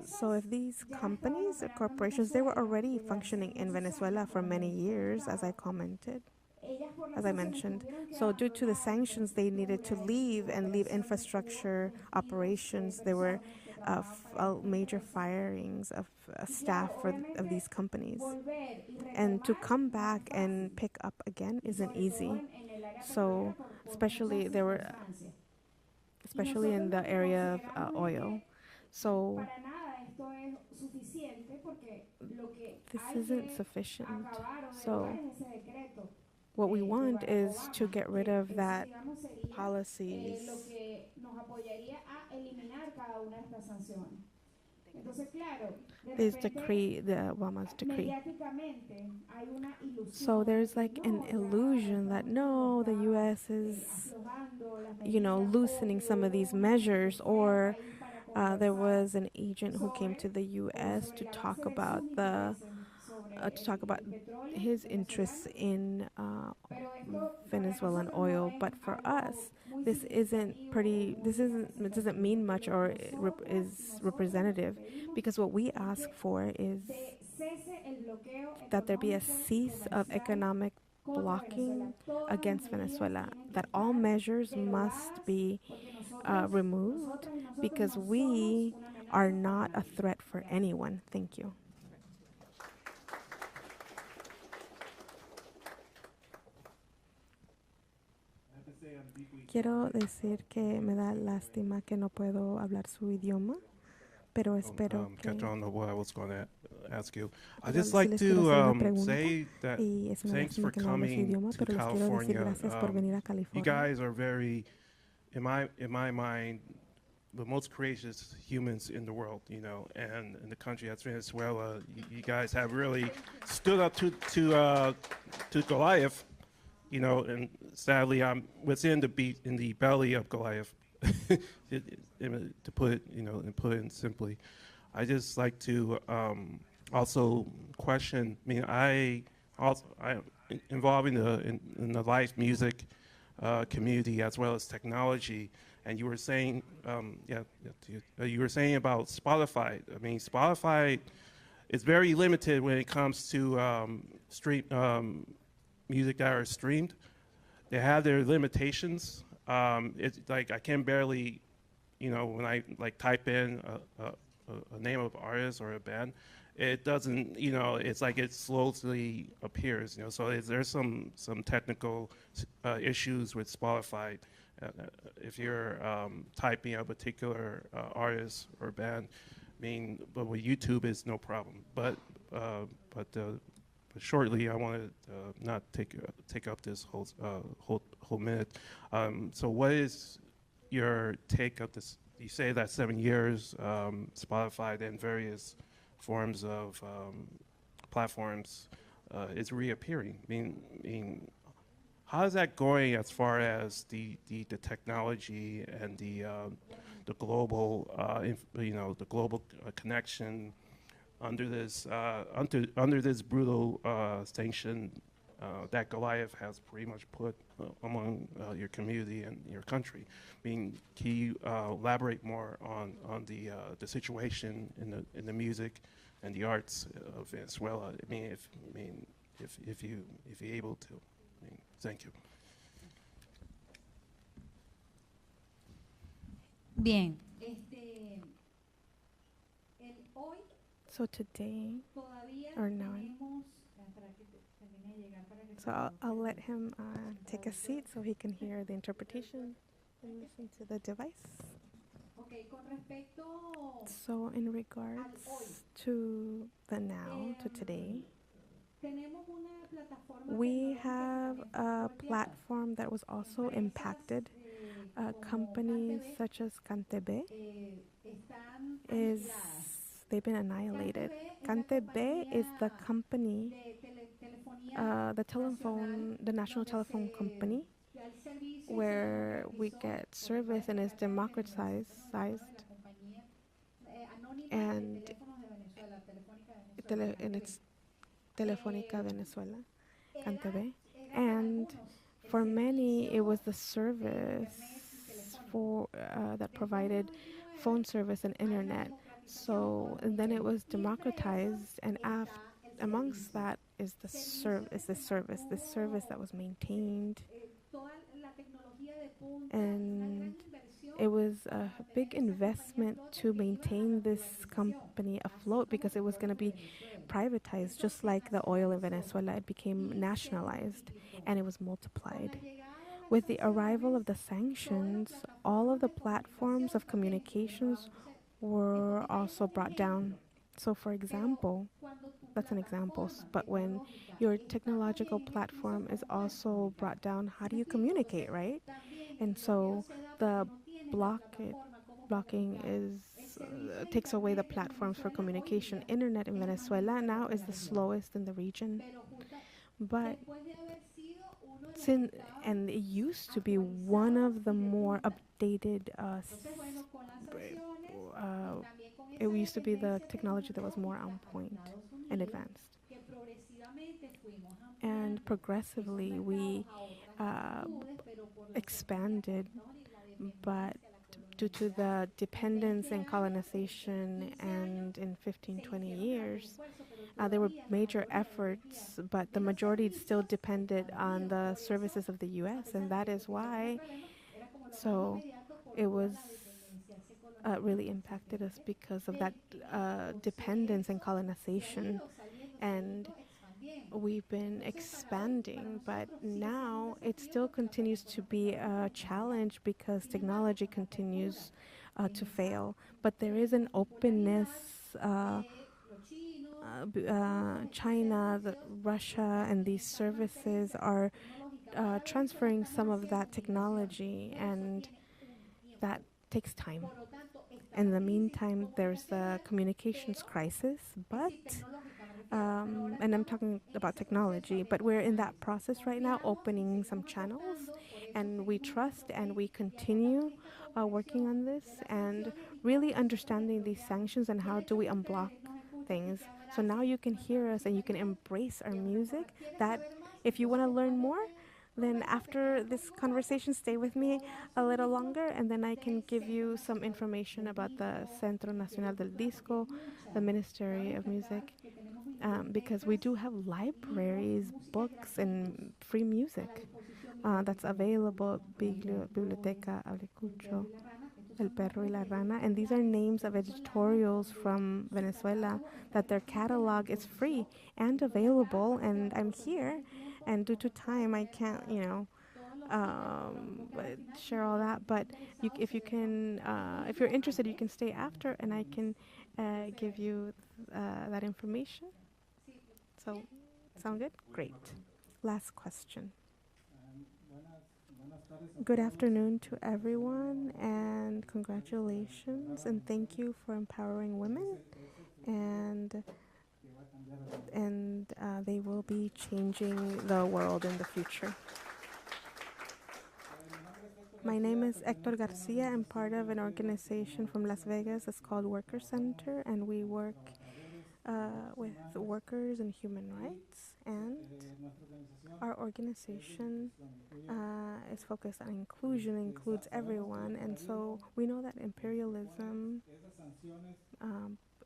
So if these companies or corporations, they were already functioning in Venezuela for many years, as I mentioned. So due to the sanctions, they needed to leave infrastructure operations. There were major firings of staff of these companies. And to come back and pick up again isn't easy. So especially in the area of oil. So this isn't sufficient. So What we want is to get rid of that policies. Lo que nos apoyaría a eliminar cada una de estas sanciones. Entonces, claro, de This repente, decree, the Obama's decree. mediáticamente hay una ilusión. So there's de like que an no, ya illusion that Estados no, the Unidos U.S. está, is, aflojando las loosening medidas, some o of these hubo una measures, necesidad del or país para there conversar was an agent who came to the U.S. sobre to la talk base de about sus the intereses sobre to talk about el petróleo his interests venezolano. in Pero esto para Venezuelan nosotros no oil. es But for algo us, muy this isn't significativo o pretty. muy This isn't. It doesn't mean much, or it is representative, because what we ask for is se cese el bloqueo that there be a económico cease of comercial economic contra blocking Venezuela. Todas las against medidas Venezuela, tienen que that all estar measures must derogadas be porque nosotros, removed, nosotras y nosotros because no we somos una amenaza are para not a nadie. threat for anyone. Thank you. Quiero decir que me da lástima que no puedo hablar su idioma, pero espero que... I don't know what I was going to ask you. I'd Pero just sí like les quiero hacer una to pregunta, say that y es una thanks lástima for que no hablo su coming idioma, to pero les quiero decir California. gracias por venir a You California. guys are very, in my mind, the most courageous humans in the world, and in the country that's Venezuela. You guys have really stood up to Goliath, and sadly I'm within the belly of Goliath. To put it, and put it in simply, I just like to also question. I mean, I'm involved in the live music community as well as technology. And you were saying, you were saying about Spotify. I mean, Spotify is very limited when it comes to music that are streamed. They have their limitations. It's like I can barely, when I type in a name of artist or a band, it doesn't, it's like it slowly appears. So there's some technical issues with Spotify. If you're typing a particular artist or band, I mean, but with YouTube it's no problem. But shortly, I want to not take up this whole minute. So, what is your take of this? You say that 7 years, Spotify and various forms of platforms is reappearing. I mean, how is that going as far as the technology and the global the global connection under this brutal sanction that Goliath has pretty much put among your community and your country? I mean, can you elaborate more on the situation in the music and the arts of Venezuela? I mean, if you're able to. Thank you. Bien. So today, or now, so I'll let him take a seat so he can hear the interpretation and listen to the device. So in regards to the now, to today, we have a platform that was also impacted. Companies such as Cantebe they've been annihilated. Cantebe is the company, the national telephone company, where we get service and is democratized, and it's Telefónica Venezuela, Cantebe. And for many, it was the service for that provided phone service and internet. So and then it was democratized, and amongst that is the service that was maintained, and it was a big investment to maintain this company afloat because it was going to be privatized, just like the oil in Venezuela. It became nationalized and it was multiplied. With the arrival of the sanctions, all of the platforms of communications were also brought down. So for example, that's an example, but when your technological platform is also brought down, how do you communicate, right? And so the blocking is takes away the platforms for communication. Internet in Venezuela now is the slowest in the region, but and it used to be one of the more updated it used to be the technology that was more on point and advanced. And progressively we expanded, but due to the dependence and colonization and in 15-20 years, there were major efforts, but the majority still depended on the services of the US, and that is why it was really impacted us because of that dependence and colonization. And we've been expanding, but now it still continues to be a challenge because technology continues to fail. But there is an openness. China, Russia, and these services are transferring some of that technology, and that takes time. In the meantime, there's the communications crisis, but and I'm talking about technology, but we're in that process right now, opening some channels, and we trust and we continue working on this and really understanding these sanctions and how do we unblock things. So now you can hear us and you can embrace our music. That if you want to learn more, then after this conversation, stay with me a little longer, and then I can give you some information about the Centro Nacional del Disco, the Ministry of Music, because we do have libraries, books, and free music that's available. Biblioteca Ayacucho, El Perro y la Rana, and these are names of editorials from Venezuela that their catalog is free and available, and I'm here, and due to time I can't, share all that, but if you can, if you're interested, you can stay after and I can give you that information. So, sound good? Great. Last question. Good afternoon to everyone, and congratulations, and thank you for empowering women, and they will be changing the world in the future. My name is Hector Garcia. I'm part of an organization from Las Vegas. It's called Worker Center, and we work with workers and human rights. And our organization is focused on inclusion, includes everyone. And so we know that imperialism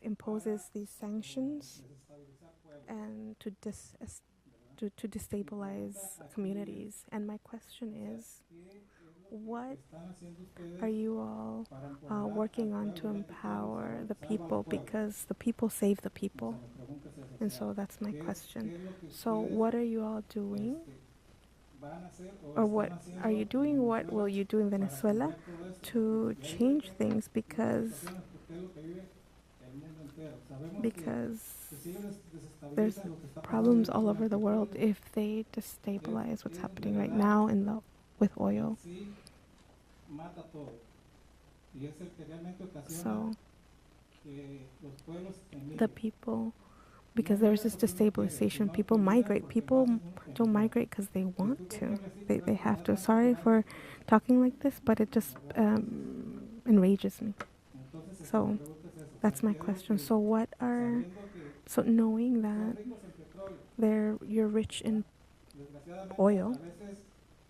imposes these sanctions and to destabilize communities. And my question is, what are you all working on to empower the people? Because the people save the people. And so that's my question. So what are you all doing? Or what are you doing? What will you do in Venezuela to change things? Because there's problems all over the world if they destabilize what's happening right now with oil. So the people, because there's this destabilization, people migrate. People don't migrate because they want to. They have to. Sorry for talking like this, but it just enrages me. So that's my question. So knowing that you're rich in oil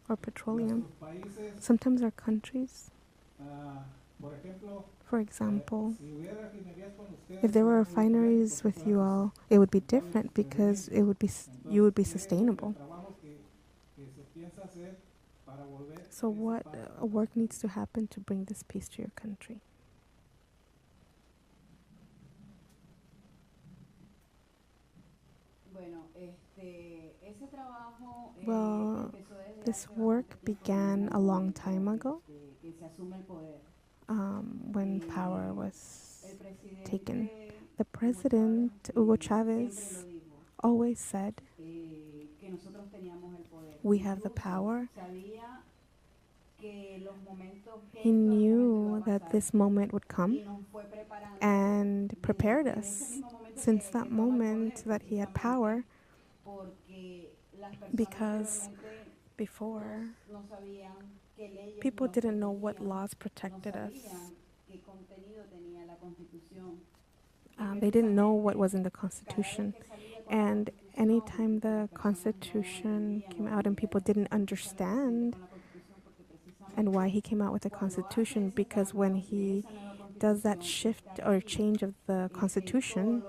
or petroleum, sometimes our countries, for example, if there were refineries with you all, it would be different because you would be sustainable. So what work needs to happen to bring this peace to your country? Well, this work began a long time ago when power was taken The president, Hugo Chavez, always said, we have the power. He knew that this moment would come and prepared us since that moment that he had power, because before people didn't know what laws protected us. They didn't know what was in the Constitution. And anytime the Constitution came out and people didn't understand and why he came out with the Constitution, because when he does that shift or change of the Constitution,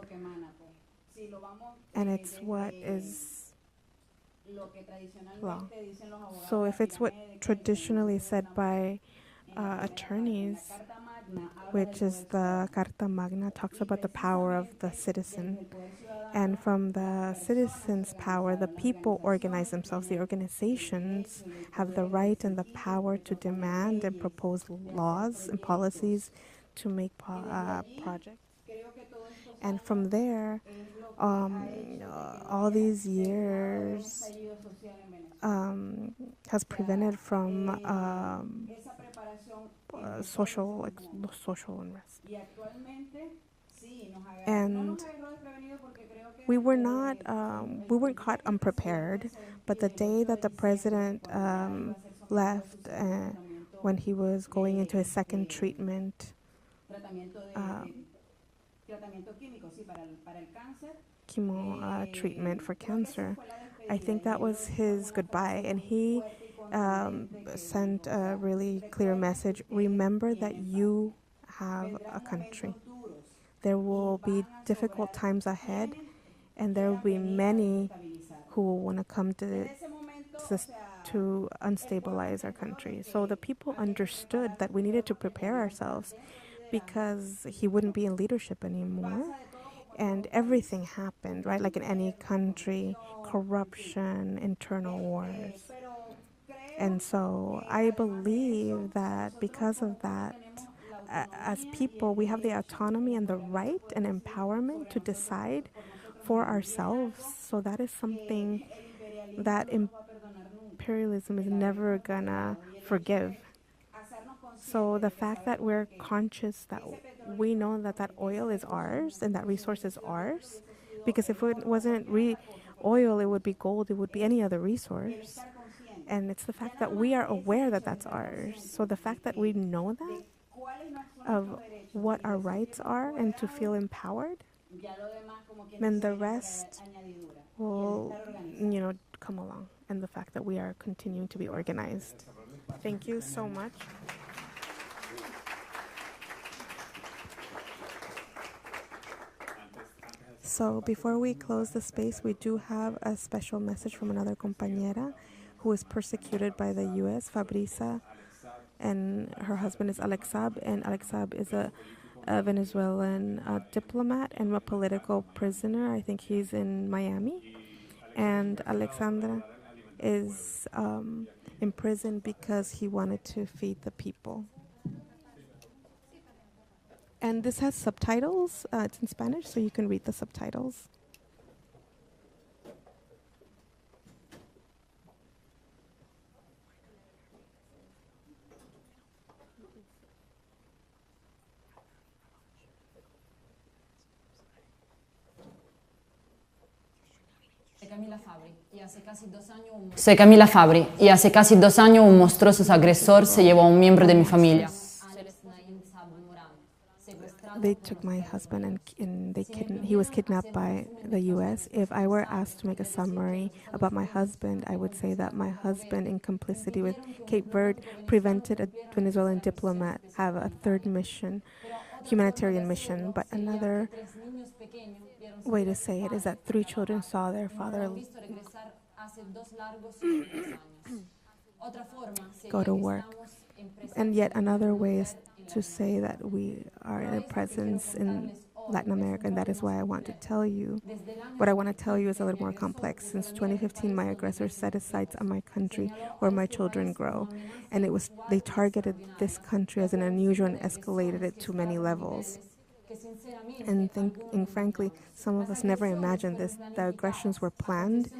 and it's what is law. So if it's what traditionally said by attorneys, which is the Carta Magna, talks about the power of the citizen. And from the citizens' power, the people organize themselves. The organizations have the right and the power to demand and propose laws and policies to make projects. And from there, all these years has prevented from social unrest. And we weren't caught unprepared, but the day that the president left, when he was going into his second treatment, chemo treatment for cancer, I think that was his goodbye, and he sent a really clear message. Remember that you have a country. There will be difficult times ahead, and there will be many who will want to come to unstabilize our country. So the people understood that we needed to prepare ourselves because he wouldn't be in leadership anymore. And everything happened, right? Like in any country, corruption, internal wars. And so I believe that because of that, as people, we have the autonomy and the right and empowerment to decide for ourselves. So that is something that imperialism is never gonna forgive. So the fact that we're conscious that we know that that oil is ours and that resource is ours, because if it wasn't oil, it would be gold, it would be any other resource. And it's the fact that we are aware that that's ours. So the fact that we know that, of what our rights are, and to feel empowered, then the rest will, come along. And the fact that we are continuing to be organized. Thank you so much. So before we close the space, we do have a special message from another compañera who is persecuted by the U.S., Fabriza, and her husband is Saab, and Saab is a Venezuelan diplomat and a political prisoner. I think he's in Miami. And Alexandra is in prison because he wanted to feed the people. And this has subtitles. It's in Spanish, so you can read the subtitles. Soy Camila Fabri y hace casi 2 años un monstruoso agresor se llevó a un miembro de mi familia. They took my husband and he was kidnapped by the U.S. If I were asked to make a summary about my husband, I would say that my husband, in complicity with Cape Verde, prevented a Venezuelan diplomat have a third mission, humanitarian mission. But another way to say it is that 3 children saw their father go to work. And yet another way is to say that we are in a presence in Latin America, and that is why I want to tell you. What I want to tell you is a little more complex. Since 2015, my aggressors set his sights on my country where my children grow. And they targeted this country as an unusual and escalated it to many levels. And frankly, some of us never imagined this. The aggressions were planned,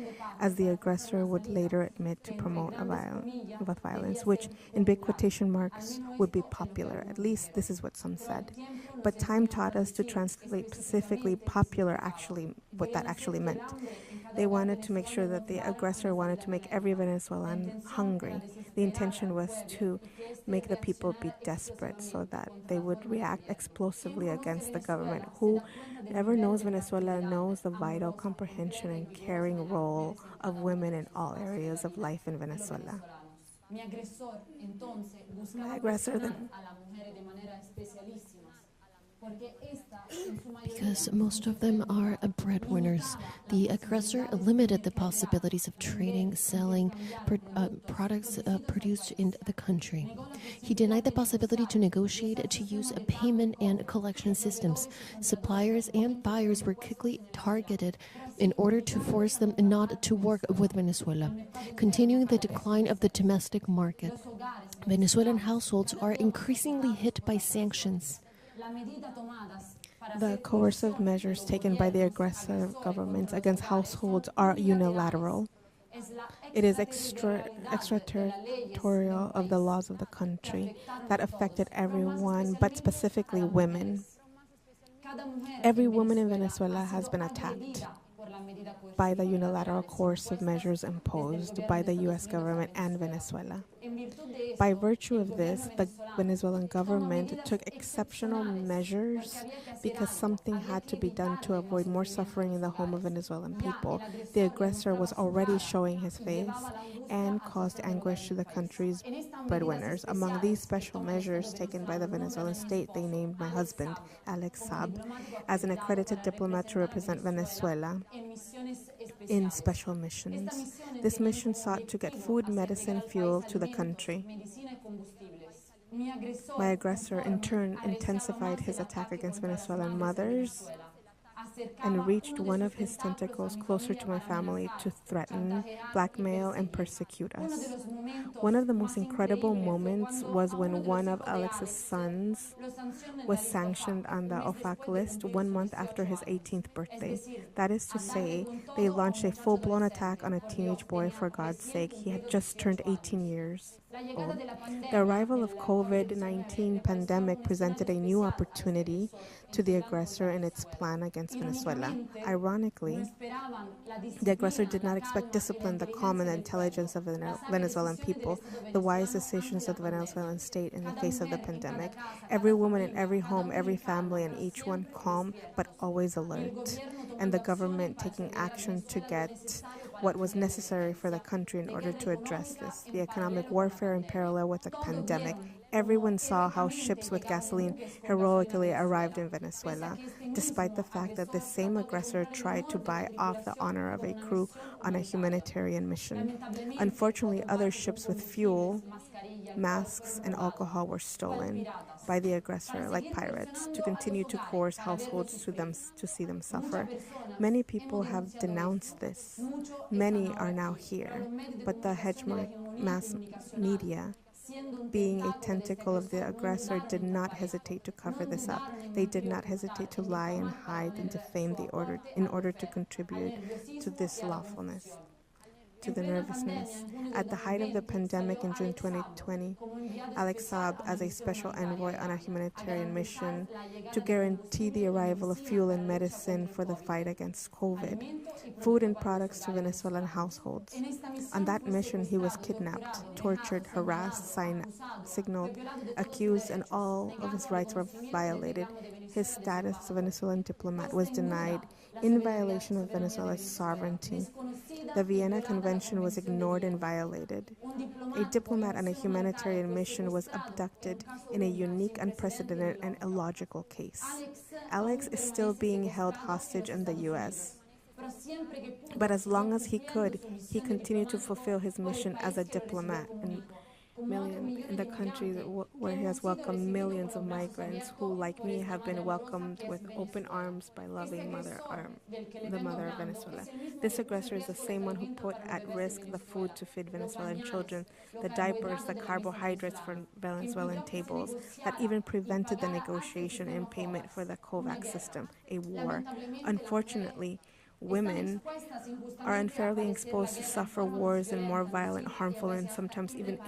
as the aggressor would later admit to promote with violence, which, in big quotation marks, would be popular. At least this is what some said. But time taught us to translate specifically popular what that actually meant. They wanted to make sure that the aggressor wanted to make every Venezuelan hungry. The intention was to make the people be desperate so that they would react explosively against the government. Whoever knows Venezuela knows the vital comprehension and caring role of women in all areas of life in Venezuela. My aggressor then. Because most of them are breadwinners. The aggressor limited the possibilities of trading, selling products produced in the country. He denied the possibility to negotiate, to use payment and collection systems. Suppliers and buyers were quickly targeted in order to force them not to work with Venezuela, continuing the decline of the domestic market. Venezuelan households are increasingly hit by sanctions. The coercive measures taken by the aggressive governments against households are unilateral. It is extraterritorial of the laws of the country that affected everyone, but specifically women. Every woman in Venezuela has been attacked by the unilateral coercive measures imposed by the U.S. government and Venezuela. By virtue of this, the Venezuelan government took exceptional measures because something had to be done to avoid more suffering in the home of Venezuelan people. The aggressor was already showing his face and caused anguish to the country's breadwinners. Among these special measures taken by the Venezuelan state, they named my husband, Alex Saab, as an accredited diplomat to represent Venezuela in special missions. This mission sought to get food, medicine, fuel to the country. My aggressor, in turn, intensified his attack against Venezuelan mothers and reached one of his tentacles closer to my family to threaten, blackmail, and persecute us. One of the most incredible moments was when one of Alex's sons was sanctioned on the OFAC list 1 month after his 18th birthday. That is to say, they launched a full-blown attack on a teenage boy. For God's sake, he had just turned 18 years old. The arrival of COVID-19 pandemic presented a new opportunity to the aggressor in its plan against Venezuela. Ironically, the aggressor did not expect discipline, the calm, and the intelligence of the Venezuelan people, the wise decisions of the Venezuelan state in the face of the pandemic. Every woman in every home, every family, and each one calm but always alert, and the government taking action to get what was necessary for the country in order to address this. The economic warfare in parallel with the pandemic. Everyone saw how ships with gasoline heroically arrived in Venezuela, despite the fact that the same aggressor tried to buy off the honor of a crew on a humanitarian mission. Unfortunately, other ships with fuel, masks, and alcohol were stolen by the aggressor like pirates to continue to coerce households to see them suffer. Many people have denounced this. Many are now here, but the hegemonic mass media, being a tentacle of the aggressor, did not hesitate to cover this up. They did not hesitate to lie and hide and defame in order to contribute to this lawfulness, to the nervousness. At the height of the pandemic in June 2020, Alex Saab, as a special envoy on a humanitarian mission to guarantee the arrival of fuel and medicine for the fight against COVID, food and products to Venezuelan households. On that mission, he was kidnapped, tortured, harassed, signaled, accused, and all of his rights were violated. His status as a Venezuelan diplomat was denied in violation of Venezuela's sovereignty. The Vienna Convention was ignored and violated. A diplomat on a humanitarian mission was abducted in a unique, unprecedented, and illogical case. Alex is still being held hostage in the U.S., but as long as he could, he continued to fulfill his mission as a diplomat. And in the country where he has welcomed millions of migrants who, like me, have been welcomed with open arms by loving the mother of Venezuela. This aggressor is the same one who put at risk the food to feed Venezuelan children, the diapers, the carbohydrates for Venezuelan tables, that even prevented the negotiation and payment for the COVAX system, a war. Unfortunately, women are unfairly exposed to suffer wars in more violent, harmful, and sometimes even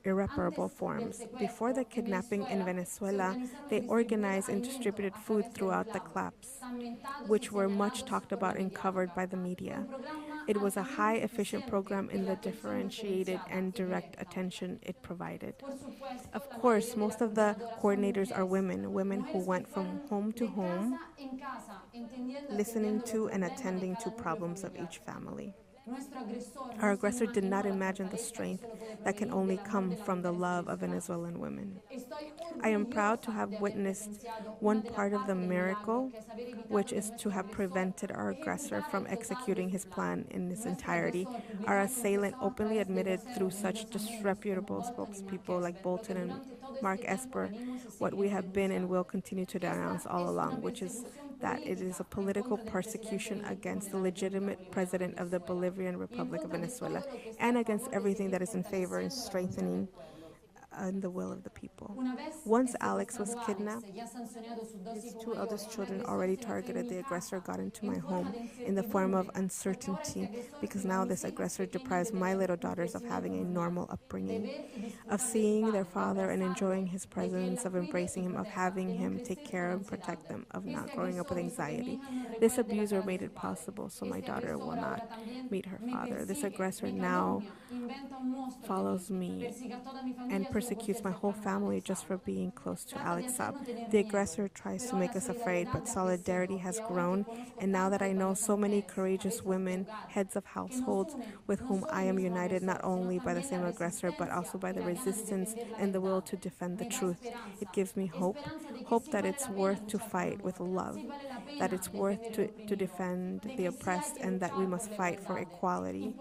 irreparable forms. Before the kidnapping in Venezuela, they organized and distributed food throughout the CLAPs, which were much talked about and covered by the media. It was a high efficient program in the differentiated and direct attention it provided. Of course, most of the coordinators are women who went from home to home, listening to and attending to problems of each family. Our aggressor did not imagine the strength that can only come from the love of Venezuelan women. I am proud to have witnessed one part of the miracle, which is to have prevented our aggressor from executing his plan in its entirety. Our assailant openly admitted through such disreputable spokespeople like Bolton and Mark Esper what we have been and will continue to denounce all along, which is that it is a political persecution against the legitimate president of the Bolivarian Republic of Venezuela and against everything that is in favor and strengthening the will of the people. Once Alex was kidnapped, his two eldest children already targeted the aggressor got into my home in the form of uncertainty, because now this aggressor deprives my little daughters of having a normal upbringing, of seeing their father and enjoying his presence, of embracing him, of having him take care and protect them, of not growing up with anxiety. This abuser made it possible so my daughter will not meet her father. This aggressor now follows me and persecutes my whole family just for being close to Alex Saab. The aggressor tries to make us afraid, but solidarity has grown, and now that I know so many courageous women, heads of households, with whom I am united not only by the same aggressor, but also by the resistance and the will to defend the truth, it gives me hope that it's worth to fight with love, that it's worth to defend the oppressed, and that we must fight for equality.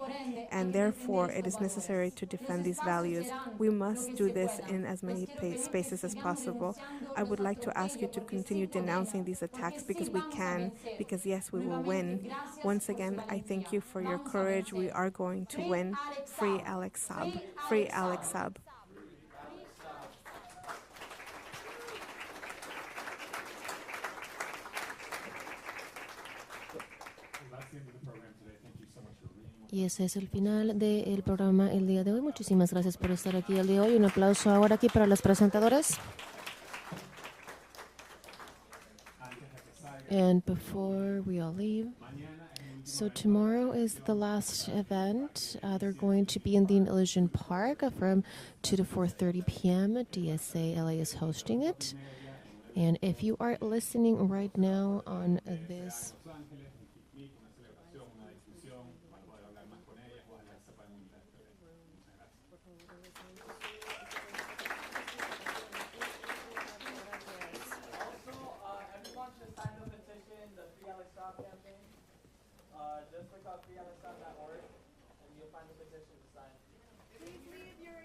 And therefore, it is necessary to defend these values. We must do this in as many spaces as possible. I would like to ask you to continue denouncing these attacks, because we can, because yes, we will win. Once again, I thank you for your courage. We are going to win. Free Alex Saab. Free Alex Saab. Y ese es el final del programa el día de hoy. Muchísimas gracias por estar aquí el día de hoy. Un aplauso ahora aquí para las presentadoras. And before we all leave, so tomorrow is the last event. They're going to be in the Illusion Park from 2 to 4:30 p.m. DSA LA is hosting it. And if you are listening right now on this just look up freealexsaab.org and you'll find the petition to sign. Please leave your